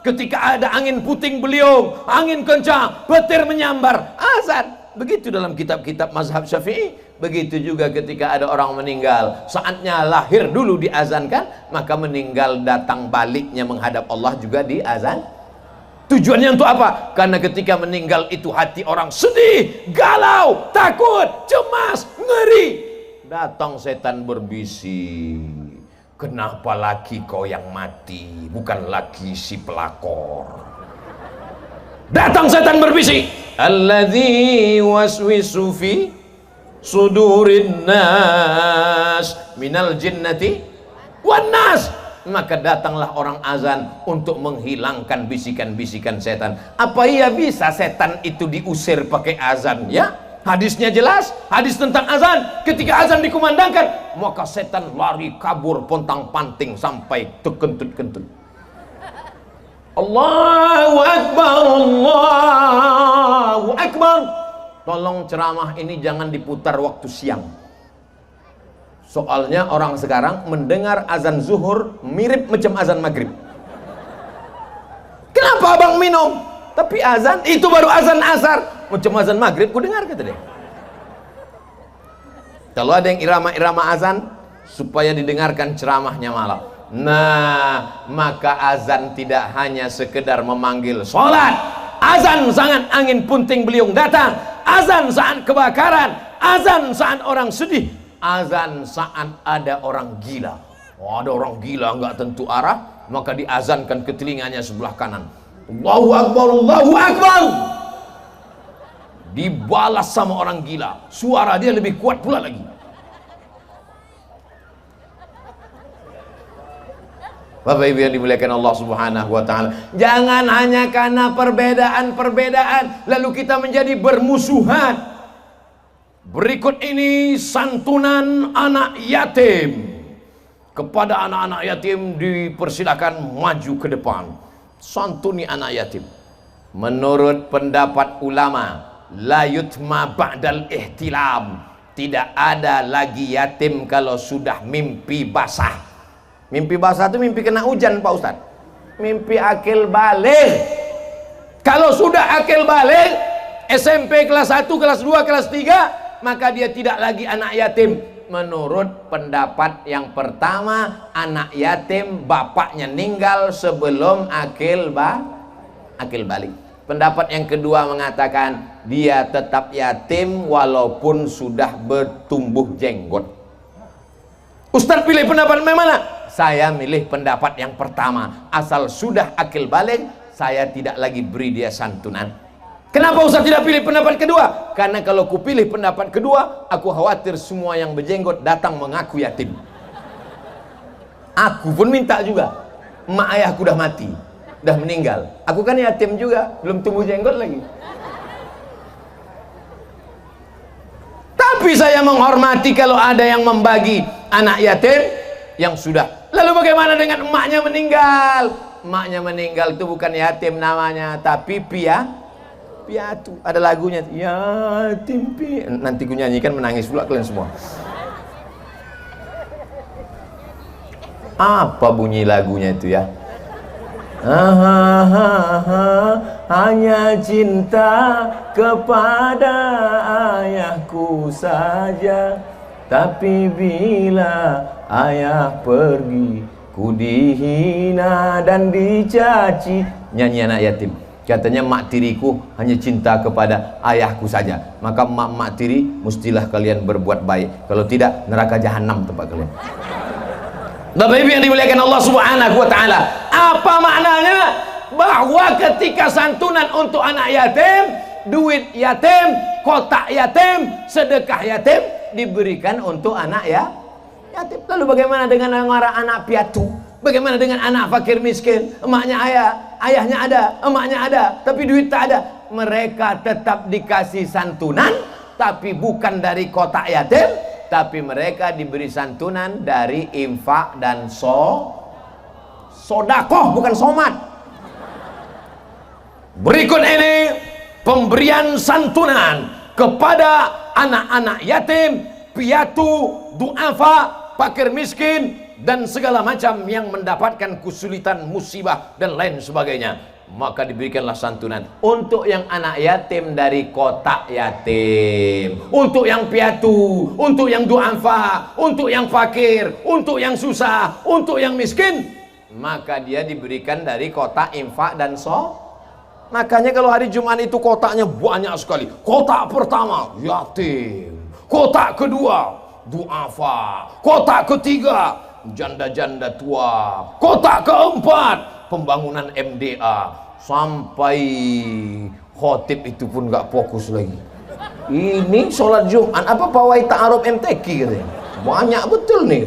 Ketika ada angin puting beliung, angin kencang, petir menyambar, azan. Begitu dalam kitab-kitab mazhab Syafi'i. Begitu juga ketika ada orang meninggal, saatnya lahir dulu diazankan, maka meninggal datang baliknya menghadap Allah juga diazan. Tujuannya untuk apa? Karena ketika meninggal itu hati orang sedih, galau, takut, cemas, ngeri. Datang setan berbisik, kenapa lagi kau yang mati, bukan lagi si pelakor. Datang setan berbisik, alladzi waswisu fi sudurin nas minal jinnati wan nas. Maka datanglah orang azan untuk menghilangkan bisikan-bisikan setan. Apa iya bisa setan itu diusir pakai azan? Ya, Hadisnya jelas, hadis tentang azan. Ketika azan dikumandangkan, maka setan lari kabur pontang-panting sampai terkentut-kentut. Allahu Akbar, Allahu Akbar. Tolong ceramah ini jangan diputar waktu siang. Soalnya orang sekarang mendengar azan zuhur mirip macam azan maghrib. Kenapa abang minum? Tapi azan itu baru azan asar, macam azan maghrib ku dengar, kata dia. Kalau ada yang irama-irama azan supaya didengarkan ceramahnya malam. Nah, maka azan tidak hanya sekedar memanggil sholat. Azan saat angin punting beliung datang, azan saat kebakaran, azan saat orang sedih, azan saat ada orang gila. Oh, ada orang gila nggak tentu arah, maka diazankan ke telinganya sebelah kanan. Allahu Akbar, Allahu Akbar. Dibalas sama orang gila, suara dia lebih kuat pula lagi. Bapak Ibu yang dimuliakan Allah Subhanahu wa taala, jangan hanya karena perbedaan-perbedaan lalu kita menjadi bermusuhan. Berikut ini santunan anak yatim. Kepada anak-anak yatim dipersilakan maju ke depan. Santuni anak yatim. Menurut pendapat ulama, la yutma ba'dal ihtilam. Tidak ada lagi yatim kalau sudah mimpi basah. Mimpi basah itu mimpi kena hujan, Pak Ustaz. Mimpi akil balik. Kalau sudah akil balik, SMP kelas 1, kelas 2, kelas 3, maka dia tidak lagi anak yatim. Menurut pendapat yang pertama, anak yatim bapaknya meninggal sebelum akil balik. Pendapat yang kedua mengatakan dia tetap yatim walaupun sudah bertumbuh jenggot. Ustaz pilih pendapat mana? Saya milih pendapat yang pertama. Asal sudah akil balik, saya tidak lagi beri dia santunan. Kenapa Ustaz tidak pilih pendapat kedua? Karena kalau ku pilih pendapat kedua, aku khawatir semua yang berjenggot datang mengaku yatim. Aku pun minta juga. Emak ayahku udah mati, udah meninggal. Aku kan yatim juga, belum tumbuh jenggot lagi. Tapi saya menghormati kalau ada yang membagi anak yatim yang sudah. Lalu bagaimana dengan emaknya meninggal? Emaknya meninggal itu bukan yatim namanya, tapi piatu. Ada lagunya, yatim piatu. Nanti ku nyanyikan menangis pula kalian semua. Apa bunyi lagunya itu ya? Hanya cinta kepada ayahku saja, tapi bila ayah pergi, ku dihina dan dicaci. Nyanyi anak yatim. Katanya mak tiriku hanya cinta kepada ayahku saja. Maka mak tiri mestilah kalian berbuat baik. Kalau tidak, neraka jahanam tempat kalian. Bapak Ibu yang dimuliakan Allah Subhanahu wa taala, apa maknanya? Bahwa ketika santunan untuk anak yatim, duit yatim, kotak yatim, sedekah yatim diberikan untuk anak yatim. Lalu bagaimana dengan anak piatu? Bagaimana dengan anak fakir miskin? Emaknya ayahnya ada, emaknya ada, tapi duit tak ada. Mereka tetap dikasih santunan, tapi bukan dari kotak yatim, tapi mereka diberi santunan dari infak dan sodakoh, bukan somat. Berikut ini pemberian santunan kepada anak-anak yatim, piatu, duafa, fakir miskin, dan segala macam yang mendapatkan kesulitan, musibah, dan lain sebagainya. Maka diberikanlah santunan untuk yang anak yatim dari kotak yatim, untuk yang piatu, untuk yang duafa, untuk yang fakir, untuk yang susah, untuk yang miskin. Maka dia diberikan dari kotak infak dan Makanya kalau hari Jumat itu kotaknya banyak sekali. Kotak pertama yatim, kotak kedua duafa, kotak ketiga janda-janda tua, kotak keempat pembangunan MDA, sampai khotib itu pun gak fokus lagi. Ini sholat Jumat apa pawai ta'aruf MTQ katanya. Banyak betul nih.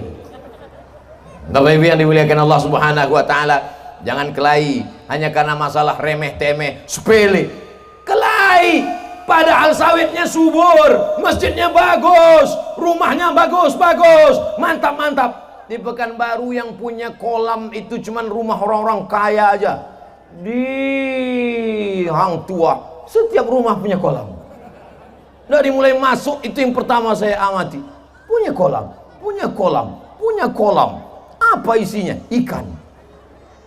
Bapak Ibu yang dimuliakan Allah Subhanahu wa taala, jangan kelahi hanya karena masalah remeh temeh sepele. Kelahi padahal sawitnya subur, masjidnya bagus, rumahnya bagus, mantap. Di Pekanbaru yang punya kolam itu cuman rumah orang-orang kaya aja. Di Hang Tua setiap rumah punya kolam. Dari mulai masuk itu yang pertama saya amati, punya kolam. Apa isinya? Ikan.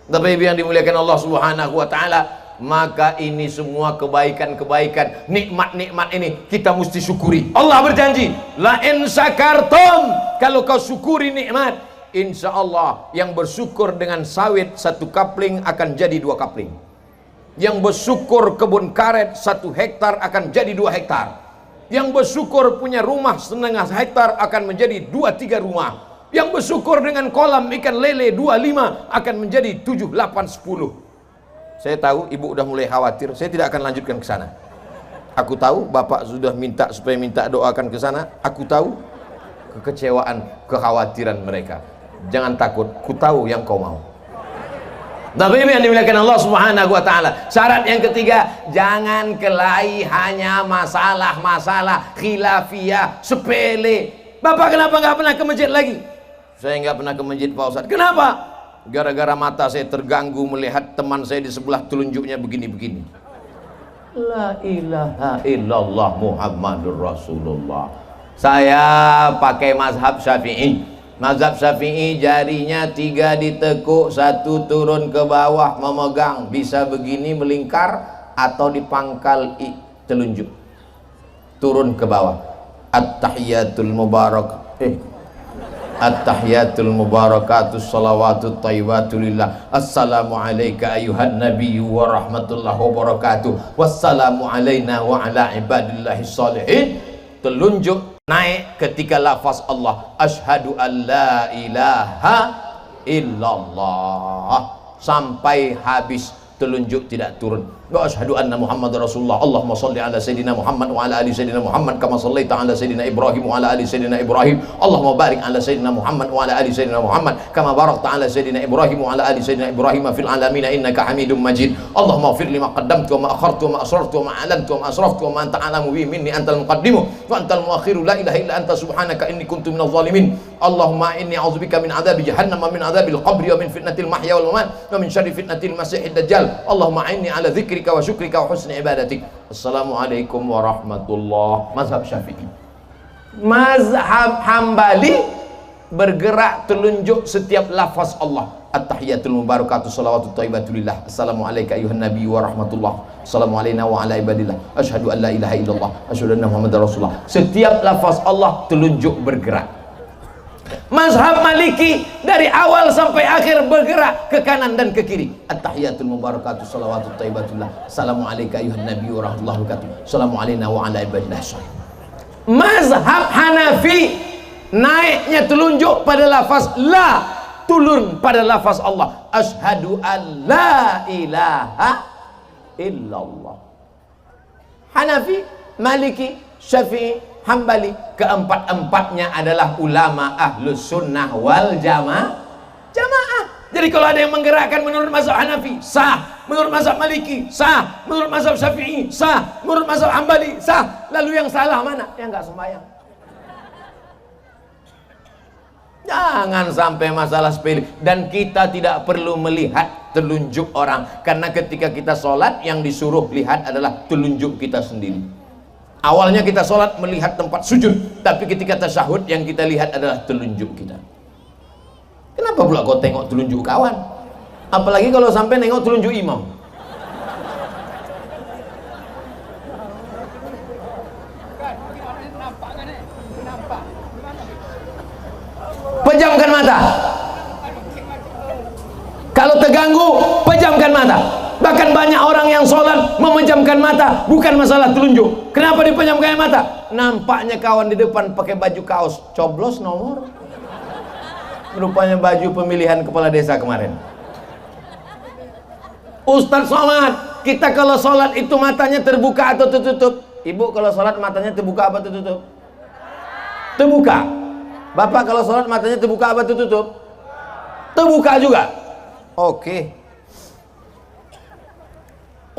Tapi yang dimuliakan Allah Subhanahu wa taala, maka ini semua kebaikan-kebaikan, nikmat-nikmat ini kita mesti syukuri. Allah berjanji, la in syakartum, kalau kau syukuri nikmat, insya Allah yang bersyukur dengan sawit 1 kapling akan jadi 2 kapling. Yang bersyukur kebun karet 1 hektar akan jadi 2 hektar. Yang bersyukur punya rumah 1,5 hektar akan menjadi 2-3 rumah. Yang bersyukur dengan kolam ikan lele 2-5 akan menjadi 7-8-10. Saya tahu ibu udah mulai khawatir, saya tidak akan lanjutkan ke sana. Aku tahu bapak sudah minta supaya doakan ke sana. Aku tahu kekecewaan, kekhawatiran mereka. Jangan takut, ku tahu yang kau mau. Tapi yang dimuliakan Allah Subhanahu wa taala, syarat yang ketiga, jangan kelahi hanya masalah-masalah khilafiyah sepele. Bapak kenapa nggak pernah ke masjid lagi? Saya nggak pernah ke masjid Pak Ustadz. Kenapa? Gara-gara mata saya terganggu melihat teman saya di sebelah telunjuknya begini-begini. La ilaha illallah Muhammadur Rasulullah. Saya pakai mazhab Syafi'i. Mazhab Syafi'i jarinya 3 ditekuk, 1 turun ke bawah memegang, bisa begini melingkar atau dipangkal telunjuk turun ke bawah. At-tahiyatul mubarak At-tahiyatul mubarakatus salawatut thayyibatu lillah. Assalamu alayka ayuhan nabiyyu wa rahmatullahi wa barakatuh. Wassalamu alayna wa ala ibadillahi salihin. Telunjuk naik ketika lafaz Allah, asyhadu an la ilaha illallah, sampai habis telunjuk tidak turun. Wa asyhadu anna Muhammadar Rasulullah. Allahumma shalli ala sayidina Muhammad wa ala ali sayidina Muhammad kama shallaita ala sayidina Ibrahim wa ala ali sayidina Ibrahim. Allahumma barik ala sayidina Muhammad wa ala ali sayidina Muhammad kama barakta ala sayidina Ibrahim wa ala ali sayidina Ibrahim fil alamin innaka Hamidum Majid. Allahumma ighfir li ma qaddamtu wa ma akhartu wa ma asrartu wa ma a'lantu wa ma asraftu wa ma anta a'lamu bi minni antal muqaddimu wa antal muakhiru la ilaha illa anta subhanaka inni kuntu minadh dhalimin. Allahumma inni a'udzubika min adzabi jahannam wa min adzabil qabri wa min fitnatil mahya wal mamat wa min syarri fitnatil masiihid dajjal. Allahumma inni ala dzikrika wa syukrika wa husni ibadatik. Assalamualaikum warahmatullahi. Mazhab Syafi'i. Mazhab Hambali bergerak telunjuk setiap lafaz Allah. At-tahiyatul mubarakatuh salawatut thayyibatu lillah. Assalamu alayka ayuhan nabiy wa rahmatullah. Assalamu alayna wa ala ibadillah. Asyhadu an la ilaha illallah. Asyhadu anna Muhammadar Rasulullah. Setiap lafaz Allah telunjuk bergerak. Mazhab Maliki dari awal sampai akhir bergerak ke kanan dan ke kiri. At-tahiyatul mubarakatuh salawatut thayyibatullah. Assalamu alayka ayuhan nabiyyu wa rahmatullahi wa barakatuh. Assalamu alayna wa ala ibadillah shalihin. Mazhab Hanafi naiknya telunjuk pada lafaz la, turun pada lafaz Allah. Asyhadu an la ilaha illallah. Hanafi, Maliki, Syafi'i, Hambali, keempat-empatnya adalah ulama ahlus sunnah wal jamaah. Jadi kalau ada yang menggerakkan menurut mazhab Hanafi sah, menurut mazhab Maliki sah, menurut mazhab Syafi'i sah, menurut mazhab Hambali sah. Lalu yang salah mana? Yang nggak sembahyang. Jangan sampai masalah sepele. Dan kita tidak perlu melihat telunjuk orang, karena ketika kita sholat yang disuruh lihat adalah telunjuk kita sendiri. Awalnya kita sholat melihat tempat sujud, tapi ketika tasyahud yang kita lihat adalah telunjuk kita. Kenapa pula kau tengok telunjuk kawan? Apalagi kalau sampai nengok telunjuk imam. Pejamkan mata. Kalau terganggu, pejamkan mata. Bahkan banyak orang yang sholat memejamkan mata, bukan masalah telunjuk. Kenapa dipejamkan mata? Nampaknya kawan di depan pakai baju kaos, coblos nomor. Rupanya baju pemilihan kepala desa kemarin. Ustadz sholat, kita kalau sholat itu matanya terbuka atau tertutup? Ibu kalau sholat matanya terbuka apa tertutup? Terbuka. Bapak kalau sholat matanya terbuka apa tertutup? Terbuka juga. Oke.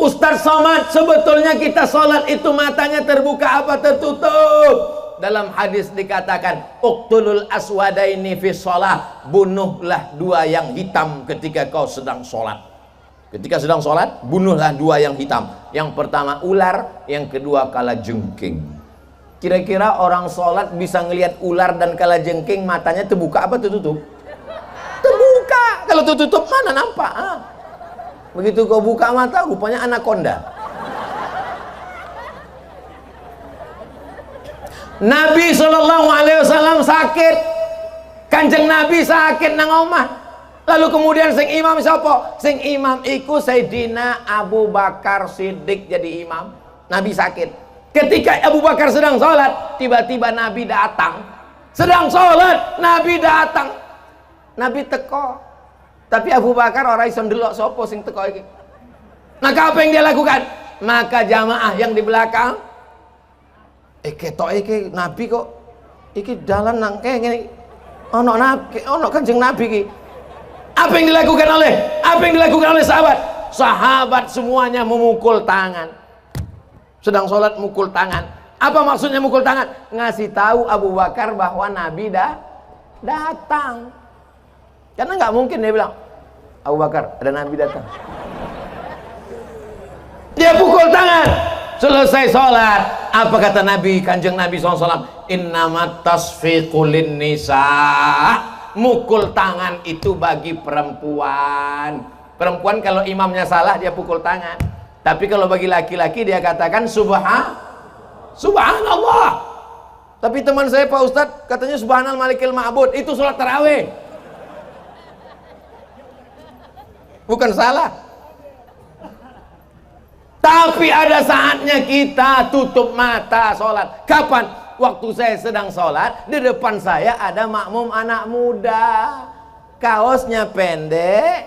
Ustadz Somad, sebetulnya kita sholat itu matanya terbuka apa tertutup? Dalam hadis dikatakan, uqtulul aswadaini fi sholat, bunuhlah dua yang hitam ketika kau sedang sholat. Ketika sedang sholat, bunuhlah dua yang hitam. Yang pertama ular, yang kedua kalajengking. Kira-kira orang sholat bisa ngelihat ular dan kalajengking matanya terbuka apa tertutup? Terbuka. Kalau tertutup mana nampak? Begitu kau buka mata, rupanya anaconda. Nabi SAW sakit. Kanjeng Nabi sakit nang omah. Lalu kemudian sing imam siapa? Sing imam iku Sayyidina Abu Bakar Siddiq jadi imam. Nabi sakit. Ketika Abu Bakar sedang sholat, tiba-tiba Nabi datang. Sedang sholat, Nabi datang. Nabi teko. Tapi Abu Bakar orang iso ndelok sapa sing teko iki. Maka apa yang dia lakukan? Maka jamaah yang di belakang, ketok iki Nabi kok iki dalan nang ngene. Ono nabi, ono Kanjeng Nabi iki. Apa yang dilakukan oleh sahabat? Sahabat semuanya memukul tangan. Sedang sholat mukul tangan. Apa maksudnya mukul tangan? Ngasih tahu Abu Bakar bahwa Nabi datang. Karena nggak mungkin dia bilang, Abu Bakar, ada Nabi datang. Dia pukul tangan. Selesai sholat, apa kata Nabi, Kanjeng Nabi SAW? Innamat tasfiqulin nisa. Mukul tangan itu bagi perempuan. Perempuan kalau imamnya salah dia pukul tangan. Tapi kalau bagi laki-laki dia katakan Subhanallah. Tapi teman saya Pak Ustadz katanya Subhanal Malikil Ma'bud, itu sholat tarawih. Bukan salah. Tapi ada saatnya kita tutup mata sholat. Kapan? Waktu saya sedang sholat, di depan saya ada makmum anak muda. Kaosnya pendek,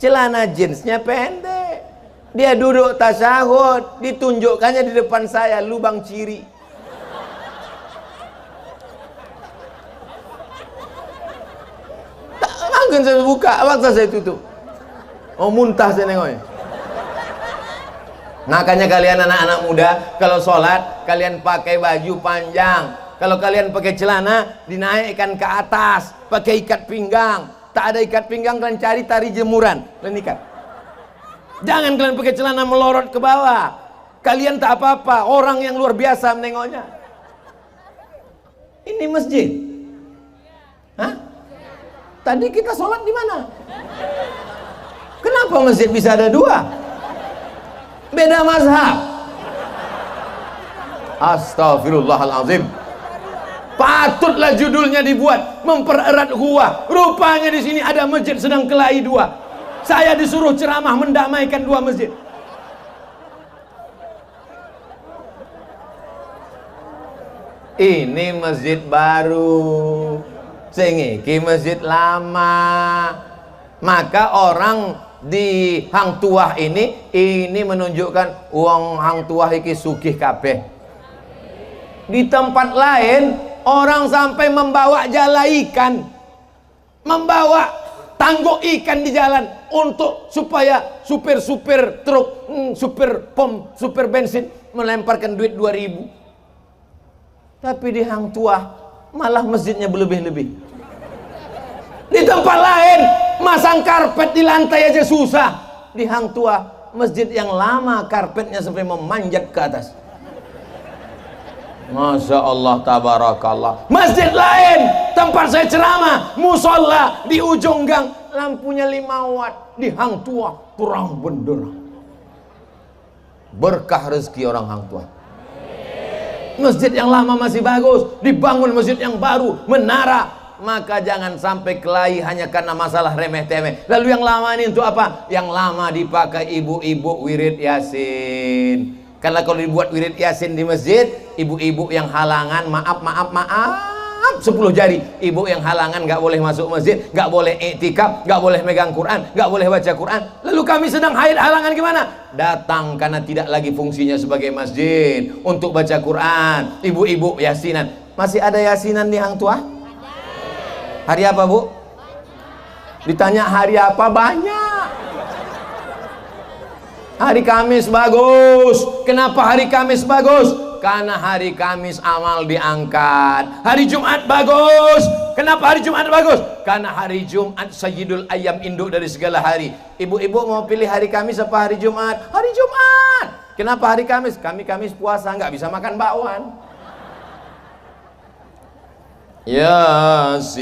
celana jeansnya pendek. Dia duduk tasyahud, ditunjukkannya di depan saya lubang ciri. Tak mungkin saya buka, waktu saya tutup. Oh, muntah saya nengoknya. Makanya kalian anak-anak muda, kalau sholat kalian pakai baju panjang. Kalau kalian pakai celana, dinaikkan ke atas, pakai ikat pinggang. Tak ada ikat pinggang, kalian cari tari jemuran, kalian ikat. Jangan kalian pakai celana melorot ke bawah. Kalian tak apa-apa, orang yang luar biasa menengoknya. Ini masjid. Hah? Tadi kita sholat di mana? Kenapa masjid bisa ada dua? Beda mazhab. Astaghfirullahalazim. Patutlah judulnya dibuat mempererat ukhuwah. Rupanya di sini ada masjid sedang kelahi dua. Saya disuruh ceramah mendamaikan dua masjid. Ini masjid baru, sing iki masjid lama. Maka orang di Hang Tuah ini menunjukkan uang Hang Tuah iki sugih kabeh. Di tempat lain orang sampai membawa jala ikan, membawa tangguk ikan di jalan untuk supaya supir-supir truk, supir pom, supir bensin melemparkan duit 2.000. Tapi di Hang Tuah malah masjidnya berlebih-lebih. Di tempat lain masang karpet di lantai aja susah. Di Hang Tuah masjid yang lama karpetnya sampai memanjat ke atas. Masya Allah, tabarakallah. Masjid lain tempat saya ceramah, musola di ujung gang, lampunya 5 watt. Di Hang Tuah terang benderang. Berkah rezeki orang Hang Tuah. Masjid yang lama masih bagus, dibangun masjid yang baru, menara. Maka jangan sampai kelahi hanya karena masalah remeh-temeh. Lalu yang lama ini untuk apa? Yang lama dipakai ibu-ibu wirid yasin. Karena kalau dibuat wirid yasin di masjid, ibu-ibu yang halangan, maaf 10 jari. Ibu yang halangan gak boleh masuk masjid, gak boleh iktikaf, gak boleh megang Quran, gak boleh baca Quran. Lalu kami sedang haid, halangan gimana? Datang karena tidak lagi fungsinya sebagai masjid untuk baca Quran. Ibu-ibu yasinan. Masih ada yasinan di Hang Tuah? Hari apa, Bu? Ditanya hari apa? Banyak. Hari Kamis bagus. Kenapa hari Kamis bagus? Karena hari Kamis amal diangkat. Hari Jumat bagus. Kenapa hari Jumat bagus? Karena hari Jumat sayyidul ayam, induk dari segala hari. Ibu-ibu mau pilih hari Kamis apa hari Jumat? Hari Jumat. Kenapa hari Kamis? Kami Kamis puasa, nggak bisa makan bakwan. Yasin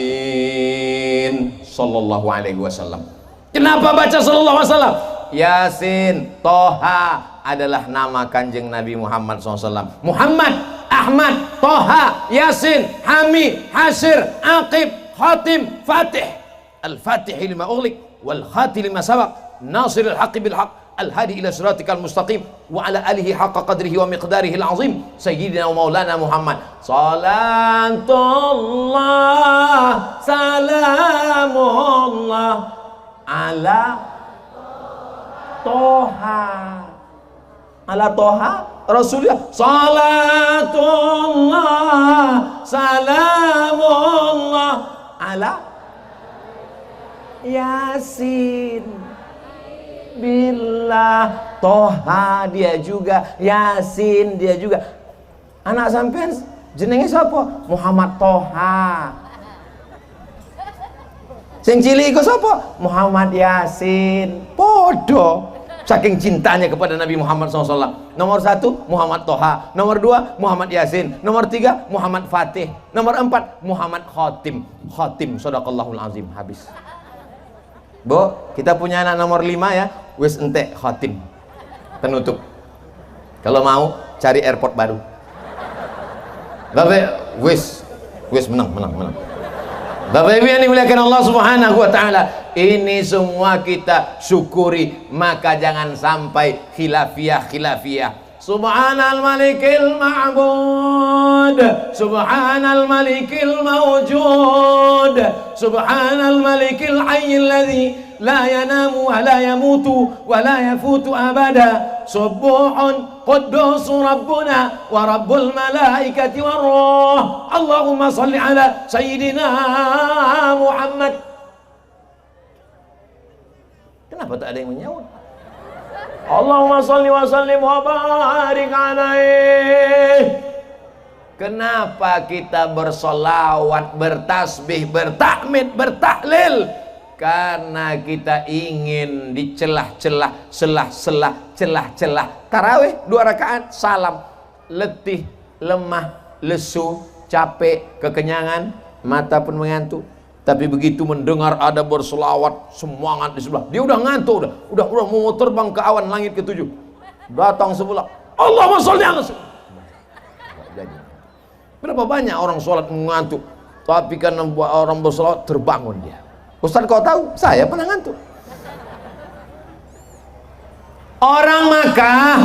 sallallahu alaihi wasallam. Kenapa baca sallallahu alaihi wasallam? Yasin, Toha adalah nama kanjeng Nabi Muhammad SAW. Muhammad, Ahmad, Toha, Yasin, Hami, Hasir, Aqib, Khatim, Fatih. Al-Fatih lima ughliq wal Khatim lima sabaq, Nasirul haqqi bil haqq, al-hadi ila siratikal mustaqim, wa ala alihi haqqa qadrihi wa miqdarihi al-azim, sayyidina wa maulana Muhammad. Salatullah salamullah ala Toha, ala Toha Rasulullah. Salatullah salamullah ala Yasin billah. Toha dia juga, Yasin dia juga. Anak sampean jenenge sapa? Muhammad Toha. Sing cilik iku sapa? Muhammad Yasin. Podo. Saking cintanya kepada Nabi Muhammad SAW. Nomor 1 Muhammad Toha, nomor 2 Muhammad Yasin, nomor 3 Muhammad Fatih, nomor 4 Muhammad Khatim. Khatim, sadaqallahul azim. Habis. Bu, kita punya anak nomor 5 ya. Wis entek Khatim. Penutup. Kalau mau cari airport baru. Bapak, wis menang. Bapak Ibu yang dimuliakan Allah Subhanahu wa taala, ini semua kita syukuri, maka jangan sampai khilafiyah. Subhanal malikil ma'bud, subhanal malikil mawjud, subhanal malikil hayyil ladzi la yanamu wa la yamutu wa la yafutu abada, subuhun quddus rabbuna wa rabbul malaikati war ruh. Allahumma salli ala sayyidina Muhammad. Kenapa tak ada yang menyaut? Allahumma salli wa sallim wa barik alaih. Kenapa kita bersolawat, bertasbih, bertahmid, bertahlil? Karena kita ingin di celah-celah, celah-celah tarawih 2 rakaat, salam, letih, lemah, lesu, capek, kekenyangan, mata pun mengantuk. Tapi begitu mendengar ada berselawat, semangat di sebelah, dia udah ngantuk, udah mau terbang ke awan langit ke-7. Datang sebelah, Allahumma sholli ala sayyidina. Berapa banyak orang sholat mengantuk, tapi karena orang berselawat terbangun dia. Ustaz, kau tahu? Saya pernah ngantuk. Orang Makkah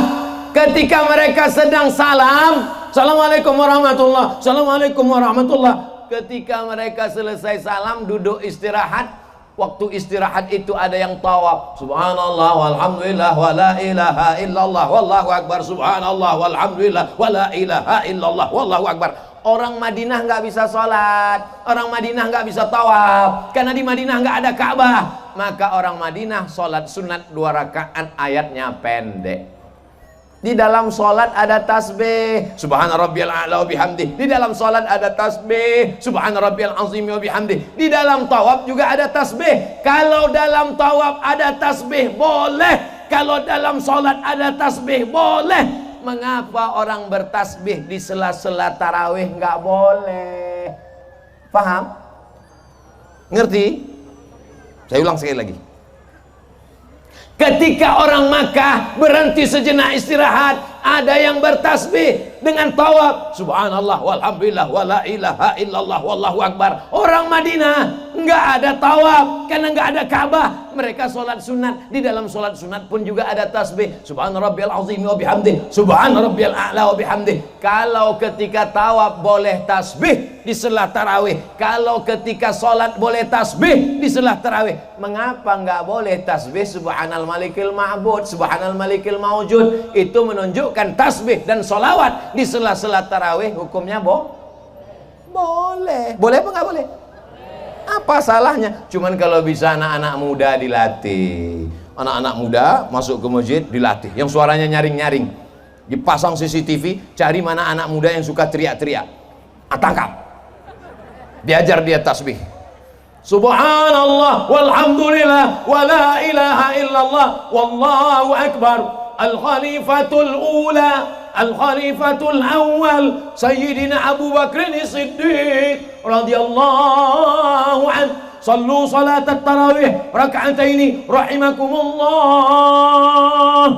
ketika mereka sedang salam, Assalamualaikum warahmatullah, Assalamualaikum warahmatullah. Ketika mereka selesai salam, duduk istirahat. Waktu istirahat itu ada yang tawaf. Subhanallah walhamdulillah wa la ilaha illallah wallahu akbar. Subhanallah walhamdulillah wa la ilaha illallah wallahu akbar. Orang Madinah nggak bisa sholat, orang Madinah nggak bisa tawaf, karena di Madinah nggak ada Ka'bah. Maka orang Madinah sholat sunat 2 rakaat, ayatnya pendek. Di dalam sholat ada tasbih subhana rabbiyal a'la wa bihamdih. Di dalam sholat ada tasbih subhana rabbiyal azim wa bihamdih. Di dalam tawaf juga ada tasbih. Kalau dalam tawaf ada tasbih boleh, kalau dalam sholat ada tasbih boleh. Mengapa orang bertasbih di sela-sela tarawih nggak boleh? Paham? Ngerti? Saya ulang sekali lagi. Ketika orang Makkah berhenti sejenak istirahat, ada yang bertasbih dengan tawaf subhanallah walhamdulillah wala ilaha illallah wallahu akbar. Orang Madinah nggak ada tawaf karena nggak ada Ka'bah. Mereka sholat sunat. Di dalam sholat sunat pun juga ada tasbih subhana rabbiyal azim wa bihamdih, subhana rabbiyal a'la wa bihamdih. Kalau ketika tawaf boleh tasbih di sela tarawih, kalau ketika sholat boleh tasbih di sela tarawih, mengapa nggak boleh tasbih subhanal malikil ma'bud, subhanal malikil mawjud? Itu menunjukkan tasbih dan sholawat di sela-sela tarawih hukumnya boleh. Boleh apa nggak boleh? Apa salahnya? Cuman kalau bisa anak-anak muda dilatih. Anak-anak muda masuk ke masjid dilatih, yang suaranya nyaring-nyaring, dipasang CCTV, cari mana anak muda yang suka teriak-teriak, tangkap, diajar dia tasbih, subhanallah walhamdulillah wala ilaha illallah wallahu akbar, al-khalifatul ula al-khalifatul awal Sayyidina Abu Bakr As-Siddiq radhiyallahu anhu, sallu salat tarawih raka'ataini rahimakumullah,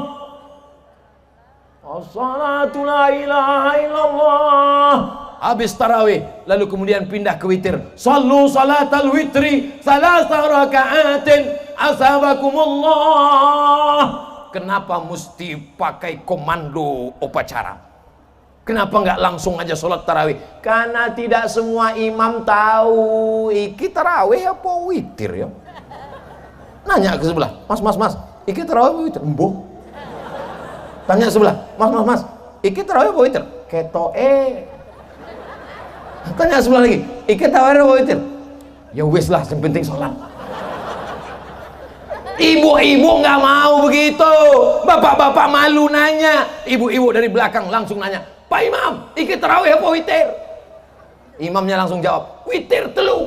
as-salatu la ilaha illallah. Habis tarawih lalu kemudian pindah ke witir, sallu salatal witri salasa raka'atin asabakumullah. Kenapa mesti pakai komando upacara? Kenapa nggak langsung aja sholat tarawih? Karena tidak semua imam tahu iki tarawih apa witir ya. Nanya ke sebelah, mas, iki tarawih apa witir? Embuh. Tanya sebelah, mas, iki tarawih apa witir? Ketoe. Tanya sebelah lagi, iki tarawih apa witir? Ya wis lah, yang penting sholat. Ibu-ibu nggak mau begitu, bapak-bapak malu nanya, ibu-ibu dari belakang langsung nanya, Pak Imam, iki tarawih apa witir? Imamnya langsung jawab, witir telu.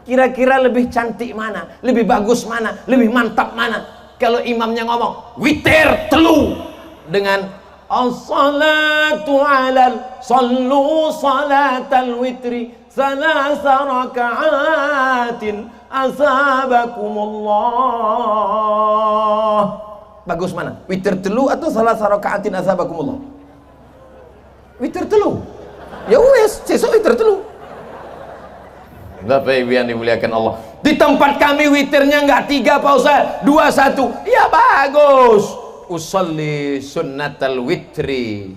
Kira-kira lebih cantik mana, lebih bagus mana, lebih mantap mana? Kalau imamnya ngomong witir telu dengan as-salatu alal sallu salatal witri salasa raka'atin asabakumullah. Bagus mana? Witir telu atau salasa raka'atin asabakumullah? Witir telu. Ya wes, sesuk witir telu. Bapak Ibu yang dimuliakan Allah, di tempat kami witirnya nggak 3 Pak Ustaz, 2 1. Ya bagus. Usolli sunnatal witri.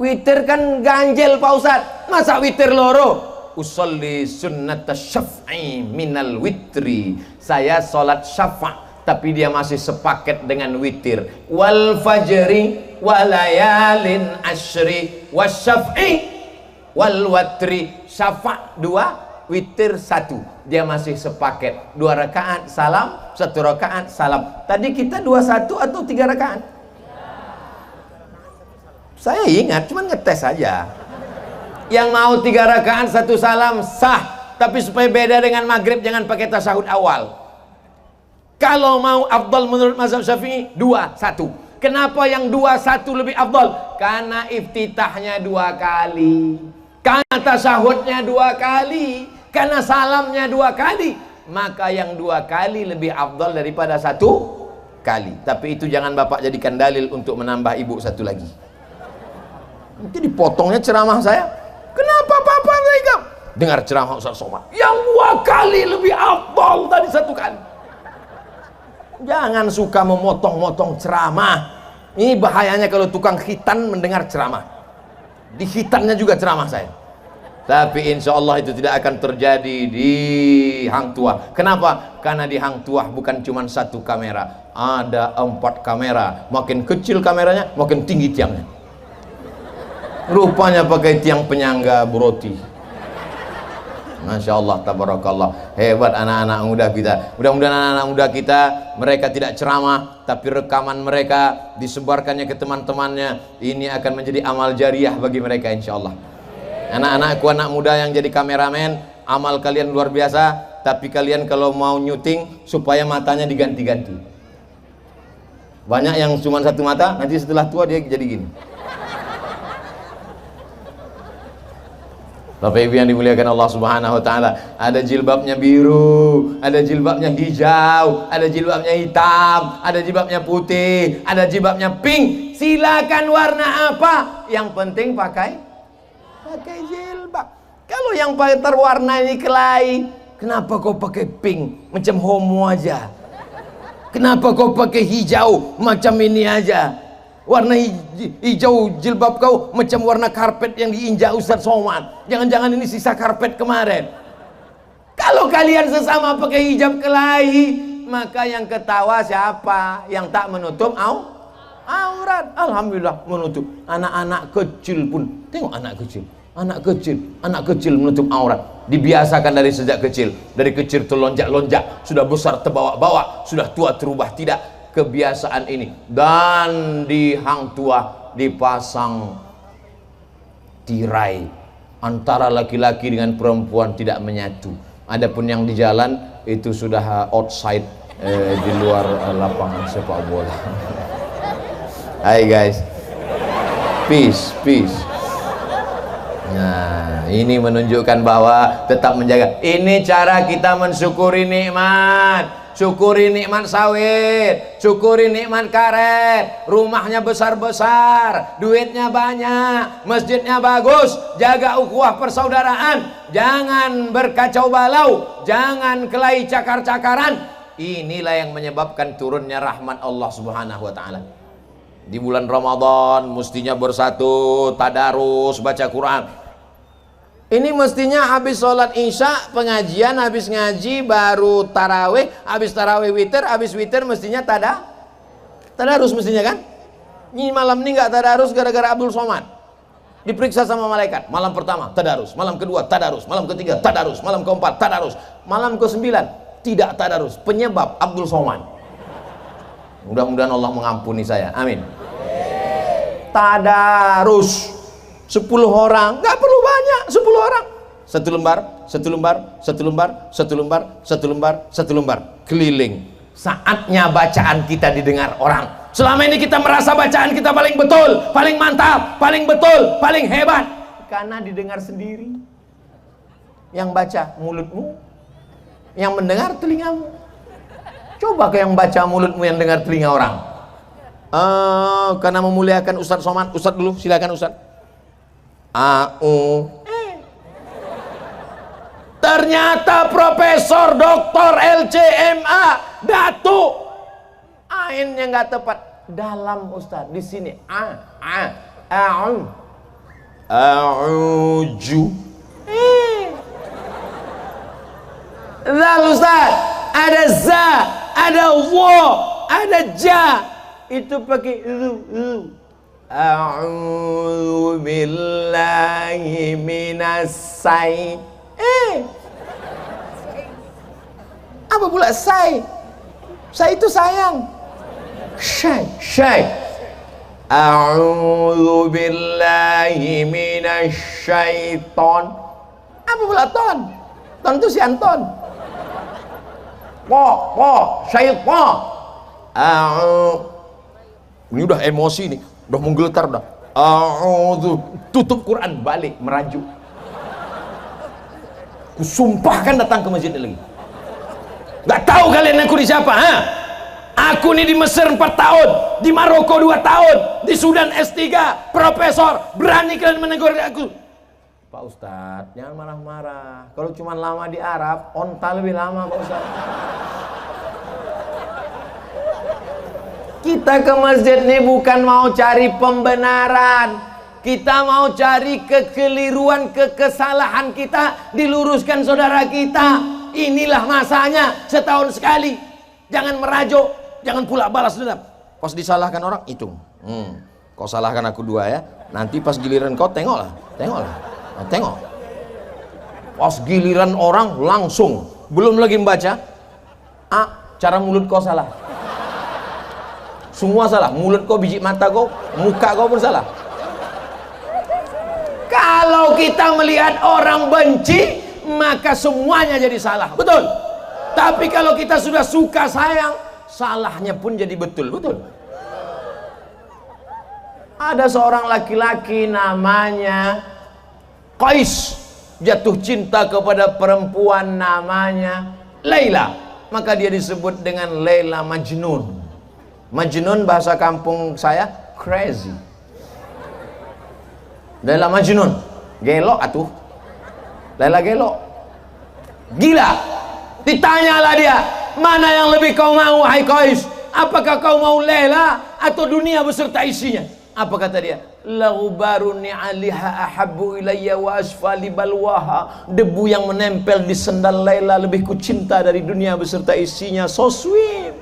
Witir kan ganjel Pak Ustaz, masa witir loro? Usolli sunnatas syaf'i minal witri. Saya sholat syafa' tapi dia masih sepaket dengan witir. Wal fajri walayalin asyri wasyaf'i wal watri. Syafa' 2, witir 1. Dia masih sepaket. 2 rakaat salam, 1 rakaat salam. Tadi kita 2 1 atau 3 rakaat? Saya ingat, cuman ngetes aja. Yang mau 3 rakaat 1 salam sah, tapi supaya beda dengan maghrib jangan pakai tasyahud awal. Kalau mau afdal menurut mazhab Syafi'i 2 1. Kenapa yang 2 1 lebih afdal? Karena iftitahnya 2 kali, karena tasyahudnya 2 kali, karena salamnya 2 kali. Maka yang 2 kali lebih afdal daripada 1 kali. Tapi itu jangan Bapak jadikan dalil untuk menambah ibu 1 lagi. Nanti dipotongnya ceramah saya. Kenapa Bapak mereka? Dengar ceramah Ustaz Somad, yang 2 kali lebih afdal dari 1 kali. Jangan suka memotong-motong ceramah. Ini bahayanya kalau tukang khitan mendengar ceramah. Di khitannya juga ceramah saya. Tapi insya Allah itu tidak akan terjadi di Hang Tuah. Kenapa? Karena di Hang Tuah bukan cuma 1 kamera, ada 4 kamera. Makin kecil kameranya, makin tinggi tiangnya. Rupanya pakai tiang penyangga buroti. Masya Allah, tabarakallah. Hebat anak-anak muda kita. Mudah-mudahan anak-anak muda kita, mereka tidak ceramah, tapi rekaman mereka disebarkannya ke teman-temannya. Ini akan menjadi amal jariah bagi mereka insya Allah. Anak-anakku, anak muda yang jadi kameramen, amal kalian luar biasa. Tapi kalian kalau mau nyuting, supaya matanya diganti-ganti. Banyak yang cuma 1 mata, nanti setelah tua dia jadi gini. Bapak Ibu yang dimuliakan Allah Subhanahu wa taala, ada jilbabnya biru, ada jilbabnya hijau, ada jilbabnya hitam, ada jilbabnya putih, ada jilbabnya pink. Silakan warna apa, yang penting pakai jilbab. Kalau yang terwarna ini kelahi, kenapa kau pakai pink macam homo aja? Kenapa kau pakai hijau macam ini aja? Warna hijau jilbab kau macam warna karpet yang diinjak Ustaz Somad. Jangan-jangan ini sisa karpet kemarin. Kalau kalian sesama pakai hijab kelahi, maka yang ketawa siapa? Yang tak menutup aurat. Alhamdulillah menutup. Anak-anak kecil pun, tengok anak kecil. Anak kecil menutup aurat. Dibiasakan dari sejak kecil. Dari kecil terlonjak-lonjak, sudah besar terbawa-bawa, sudah tua terubah tidak. Kebiasaan ini. Dan di hang tua dipasang tirai antara laki-laki dengan perempuan tidak menyatu. Adapun yang di jalan itu sudah outside, di luar lapangan sepak bola. Hai guys, peace. Nah, ini menunjukkan bahwa tetap menjaga. Ini cara kita mensyukuri nikmat. Syukuri nikmat sawit, syukuri nikmat karet, rumahnya besar-besar, duitnya banyak, masjidnya bagus, jaga ukhuwah persaudaraan, jangan berkacau balau, jangan kelahi cakar-cakaran. Inilah yang menyebabkan turunnya rahmat Allah Subhanahu wa taala. Di bulan Ramadan mestinya bersatu, tadarus, baca Quran. Ini mestinya habis sholat isya pengajian, habis ngaji baru tarawih, habis tarawih witir, habis witir mestinya tadarus mestinya kan? Ini malam ini nggak tadarus gara-gara Abdul Somad. Diperiksa sama malaikat. Malam pertama tadarus, malam kedua tadarus, malam ketiga tadarus, malam keempat tadarus, malam ke-9 tidak tadarus. Penyebab Abdul Somad. Mudah-mudahan Allah mengampuni saya. Amin. Tadarus 10 orang, nggak perlu banyak, 10 orang. 1 lembar, 1 lembar, 1 lembar, 1 lembar, 1 lembar, 1 lembar, keliling. Saatnya bacaan kita didengar orang. Selama ini kita merasa bacaan kita paling betul, paling mantap, paling betul, paling hebat, karena didengar sendiri. Yang baca mulutmu, yang mendengar telingamu. Coba ke yang baca mulutmu, yang dengar telinga orang. Karena memuliakan Ustadz Somad. Ustadz dulu, silakan Ustadz. Ternyata Profesor Doktor LCMA Datuk, ainnya nggak tepat dalam Ustadz. Di sini a'uju zal Ustadz, ada za, ada wo, ada ja, itu pakai a'udzu billahi minas apa pula say itu sayang, syai a'udzu billahi minas syaiton. Apa pula ton itu si Anton. Syaiton. Ini udah emosi nih, udah menggeletar dah. Tutup Quran, balik merajuk. Kusumpahkan datang ke masjid lagi. Gak tahu kalian aku di siapa, ha? Aku nih di Mesir 4 tahun, di Maroko 2 tahun, di Sudan S3, profesor. Berani kalian menegur aku? Pak Ustadz, jangan marah-marah. Kalau cuma lama di Arab, onta lebih lama Pak Ustadz. Kita ke masjid nih bukan mau cari pembenaran. Kita mau cari kekeliruan, kesalahan kita diluruskan saudara kita. Inilah masanya, setahun sekali. Jangan merajuk, jangan pula balas dendam. Pas disalahkan orang, hitung. Kau salahkan aku 2 ya. Nanti pas giliran kau tengoklah. Tengok. Pas giliran orang langsung, belum lagi membaca. Cara mulut kau salah. Semua salah. Mulut kau, biji mata kau, muka kau pun salah. Kalau kita melihat orang benci, maka semuanya jadi salah. Betul. Tapi kalau kita sudah suka sayang, salahnya pun jadi betul. Ada seorang laki-laki namanya Qais, jatuh cinta kepada perempuan namanya Laila. Maka dia disebut dengan Laila Majnun. Majnun bahasa kampung saya crazy. Laila Majnun, gelok atuh. Laila gelok, gila. Ditanyalah dia, mana yang lebih kau mau hai Qais? Apakah kau mau Laila atau dunia beserta isinya? Apa kata dia? Laghbaruni 'alaiha ahabbu ilayya wa asfali balwaha. Debu yang menempel di sendal Laila lebih kucinta dari dunia beserta isinya. So sweet.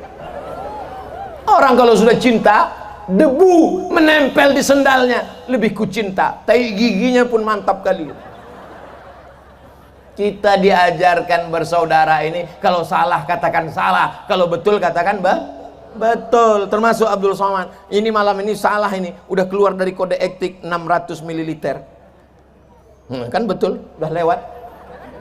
Orang kalau sudah cinta, debu menempel di sendalnya, lebih ku cinta. Tai giginya pun mantap kali. Kita diajarkan bersaudara ini, kalau salah katakan salah, kalau betul katakan betul. Termasuk Abdul Somad. Ini malam ini salah, ini udah keluar dari kode etik 600 ml. Kan betul, udah lewat.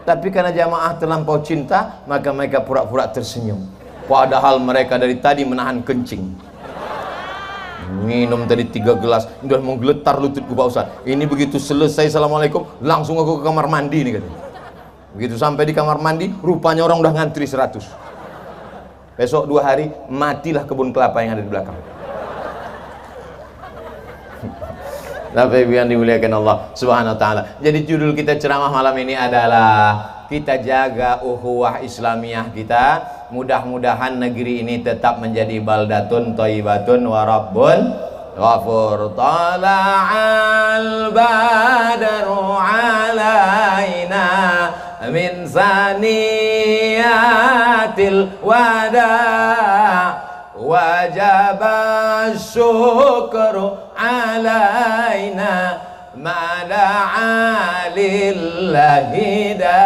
Tapi karena jamaah terlampau cinta, maka mereka pura-pura tersenyum. Padahal mereka dari tadi menahan kencing. Minum tadi 3 gelas, udah mau geletar lututku Pak Ustaz. Ini begitu selesai assalamualaikum, langsung aku ke kamar mandi nih katanya. Begitu sampai di kamar mandi, rupanya orang udah ngantri 100. Besok 2 hari, matilah kebun kelapa yang ada di belakang. Tapi yang dimuliakan Allah Subhanahu wa taala. Jadi judul kita ceramah malam ini adalah kita jaga ukhuwah Islamiyah kita. Mudah-mudahan negeri ini tetap menjadi baldatun thayyibatun wa rabbun ghafur. Tala'al badru alaina min saniyatil wada' wajaba syukru alaina ma'la'alillahi da.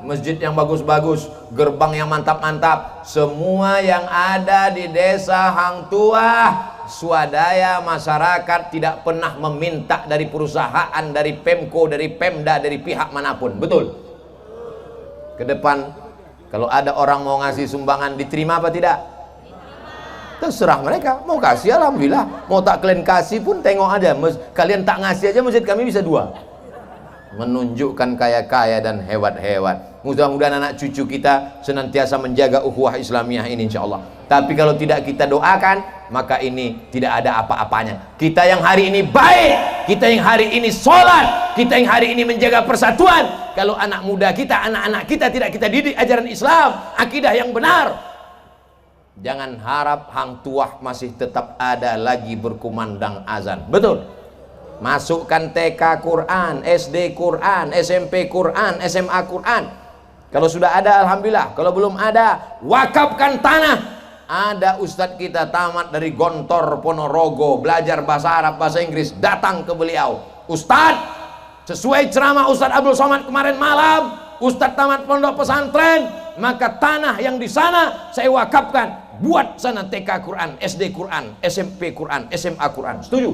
Masjid yang bagus-bagus, gerbang yang mantap-mantap, semua yang ada di desa Hang Tuah, swadaya masyarakat tidak pernah meminta dari perusahaan, dari Pemko, dari Pemda, dari pihak manapun. Betul? Ke depan kalau ada orang mau ngasih sumbangan, diterima apa tidak? Terserah mereka, mau kasih alhamdulillah, mau tak kalian kasih pun tengok aja. Kalian tak ngasih aja masjid kami bisa 2. Menunjukkan kaya-kaya dan hebat-hebat. Mudah-mudahan anak cucu kita senantiasa menjaga ukhuwah Islamiyah ini insyaallah. Tapi kalau tidak kita doakan, maka ini tidak ada apa-apanya. Kita yang hari ini baik, kita yang hari ini sholat, kita yang hari ini menjaga persatuan, kalau anak muda kita, anak-anak kita tidak kita didik ajaran Islam, akidah yang benar, jangan harap Hang Tuah masih tetap ada lagi berkumandang azan. Betul? Masukkan TK Quran, SD Quran, SMP Quran, SMA Quran. Kalau sudah ada alhamdulillah, kalau belum ada wakafkan tanah. Ada ustadz kita tamat dari Gontor Ponorogo, belajar bahasa Arab, bahasa Inggris, datang ke beliau, Ustadz, sesuai ceramah Ustadz Abdul Somad kemarin malam, Ustadz tamat pondok pesantren, maka tanah yang di sana saya wakafkan, buat sana TK Quran, SD Quran, SMP Quran, SMA Quran. Setuju?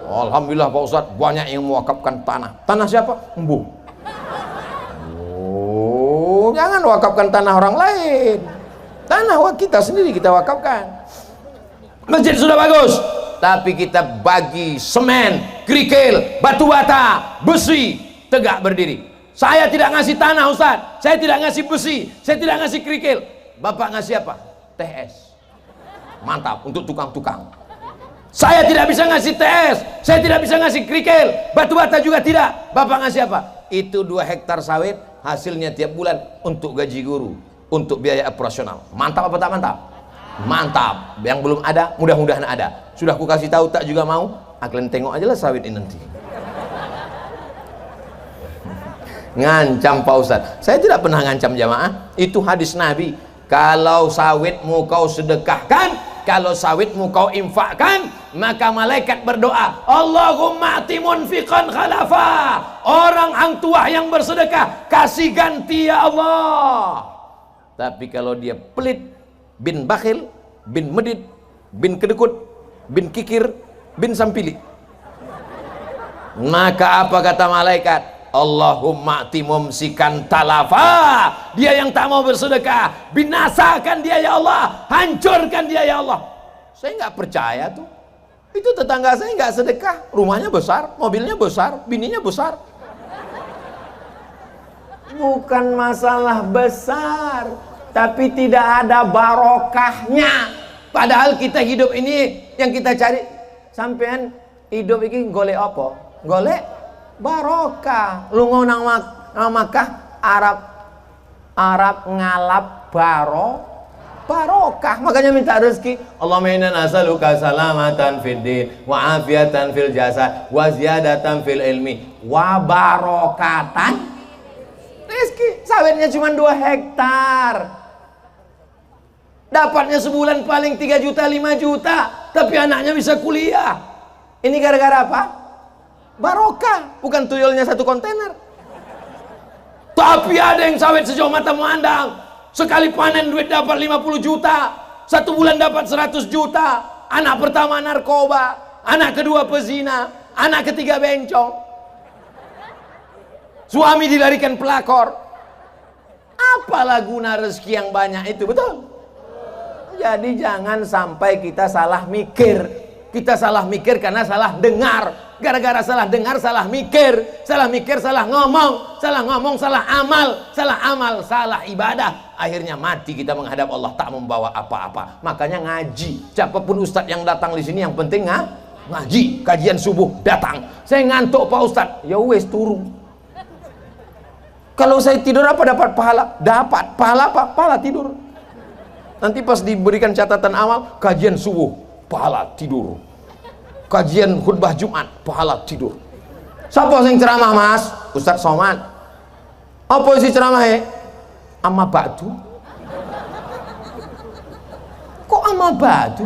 Alhamdulillah Pak Ustadz, banyak yang mewakafkan tanah. Tanah siapa? Embu. Oh, jangan wakafkan tanah orang lain. Tanah kita sendiri kita wakafkan. Masjid sudah bagus, tapi kita bagi semen, kerikil, batu bata, besi, tegak berdiri. Saya tidak ngasih tanah Ustadz, saya tidak ngasih besi, saya tidak ngasih kerikil. Bapak ngasih apa? TS. Mantap, untuk tukang-tukang. Saya tidak bisa ngasih TS, saya tidak bisa ngasih kerikil, batu bata juga tidak. Bapak ngasih apa? Itu 2 hektar sawit, hasilnya tiap bulan untuk gaji guru, untuk biaya operasional. Mantap apa tak mantap? Mantap. Yang belum ada, mudah-mudahan ada. Sudah aku kasih tahu, tak juga mau. Kalian tengok aja lah sawit ini nanti. Ngancam Pak Ustadz. Saya tidak pernah ngancam jamaah. Itu hadis Nabi. Kalau sawitmu kau sedekahkan, kalau sawitmu kau infakkan, maka malaikat berdoa, Allahumma ati munfiqan khalafa. Orang Hang Tuah yang bersedekah, kasih ganti ya Allah. Tapi kalau dia pelit, bin bakhil, bin medit, bin kedekut, bin kikir, bin sampili, maka apa kata malaikat? Allahumma ati mumsikan talafa. Dia yang tak mau bersedekah, binasakan dia ya Allah, hancurkan dia ya Allah. Saya nggak percaya tuh. Itu tetangga saya nggak sedekah, rumahnya besar, mobilnya besar, bininya besar. Bukan masalah besar, tapi tidak ada barokahnya. Padahal kita hidup ini yang kita cari, sampean hidup ini golek apa? Golek barokah. Lu ngonang Makkah, Arab ngalap barokah, makanya minta rezeki. Allahumma inna nas'aluka salamatan fid din wa afiatan fil jasad wa ziyadatan fil ilmi wa barokatan rezeki. Sawitnya cuma 2 hektar. Dapatnya sebulan paling 3 juta 5 juta, tapi anaknya bisa kuliah. Ini gara-gara apa? Barokah, bukan tuyulnya satu kontainer. Tapi ada yang sawit sejauh mata memandang, sekali panen duit dapat 50 juta, 1 bulan dapat 100 juta. Anak pertama narkoba, anak kedua pezina, anak ketiga bencong, suami dilarikan pelakor. Apalah guna rezeki yang banyak itu, betul? Jadi jangan sampai kita salah mikir. Kita salah mikir karena salah dengar. Gara-gara salah dengar, salah mikir. Salah mikir, salah ngomong. Salah ngomong, salah amal. Salah amal, salah ibadah. Akhirnya mati kita menghadap Allah, tak membawa apa-apa. Makanya ngaji. Siapapun ustadz yang datang di sini, yang penting ngaji. Kajian subuh datang. Saya ngantuk Pak Ustadz. Ya wes, turun. Kalau saya tidur apa dapat pahala? Dapat. Pahala apa? Pahala tidur. Nanti pas diberikan catatan amal, kajian subuh, pahala tidur. Kajian khutbah Jumat, pahala tidur. Siapa yang ceramah, Mas? Ustadz Somad. Apa isi ceramah ya? Amma ba'du. Kok amma ba'du?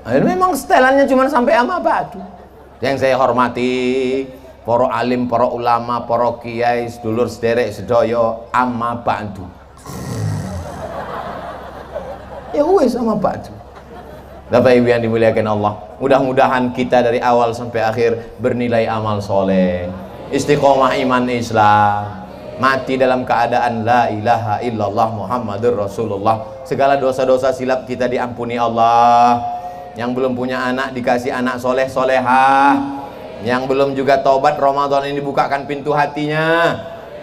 Memang setelannya cuma sampai amma ba'du. Yang saya hormati, para alim, para ulama, para kiai, sedulur sederek sedoyo, amma ba'du. Ya wes sama ba'du. Bapak Ibu yang dimuliakan Allah, mudah-mudahan kita dari awal sampai akhir bernilai amal soleh, istiqomah iman Islam, mati dalam keadaan la ilaha illallah Muhammadur Rasulullah. Segala dosa-dosa silap kita diampuni Allah. Yang belum punya anak dikasih anak soleh solehah. Yang belum juga taubat, Ramadan ini bukakan pintu hatinya.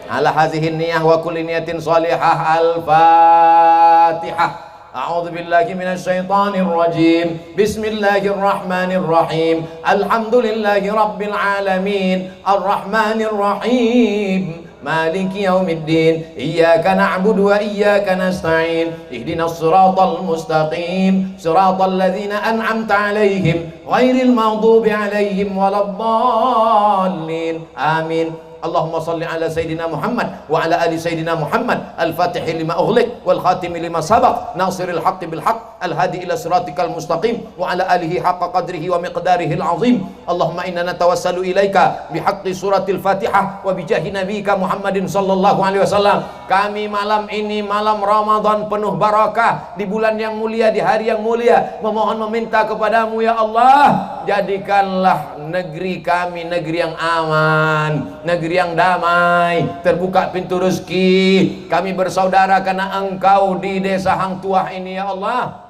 Ala hazihin niyah wa kulli niyatin solehah. Al-Fatihah. A'udzu billahi minasy syaithanir rajim. Bismillahirrahmanirrahim. Alhamdulillahi rabbil alamin. Arrahmanir rahim. Maliki yaumiddin. Iyyaka na'budu wa iyyaka nasta'in. Ihdinas siratal mustaqim. Siratal ladzina an'amta 'alaihim ghairil maghdubi 'alaihim waladdallin. Amin. Allahumma salli ala Sayyidina Muhammad wa ala ali Sayyidina Muhammad al-fatihi lima ughliq wal khatimi lima sabaq nasiril haqqi bil haqq al-hadi ila siratikal mustaqim wa ala alihi haqqa qadrihi wa miqdarihi al-azim. Allahumma inna natawassalu ilaika bihaqqi suratil Fatihah wa bijahi nabiyyika Muhammadin sallallahu alaihi wasallam. Kami malam ini malam Ramadan penuh barakah, di bulan yang mulia, di hari yang mulia, memohon meminta kepadamu ya Allah, jadikanlah negeri kami negeri yang aman, negeri yang damai, terbuka pintu rezeki. Kami bersaudara karena Engkau di desa Hang Tuah ini ya Allah.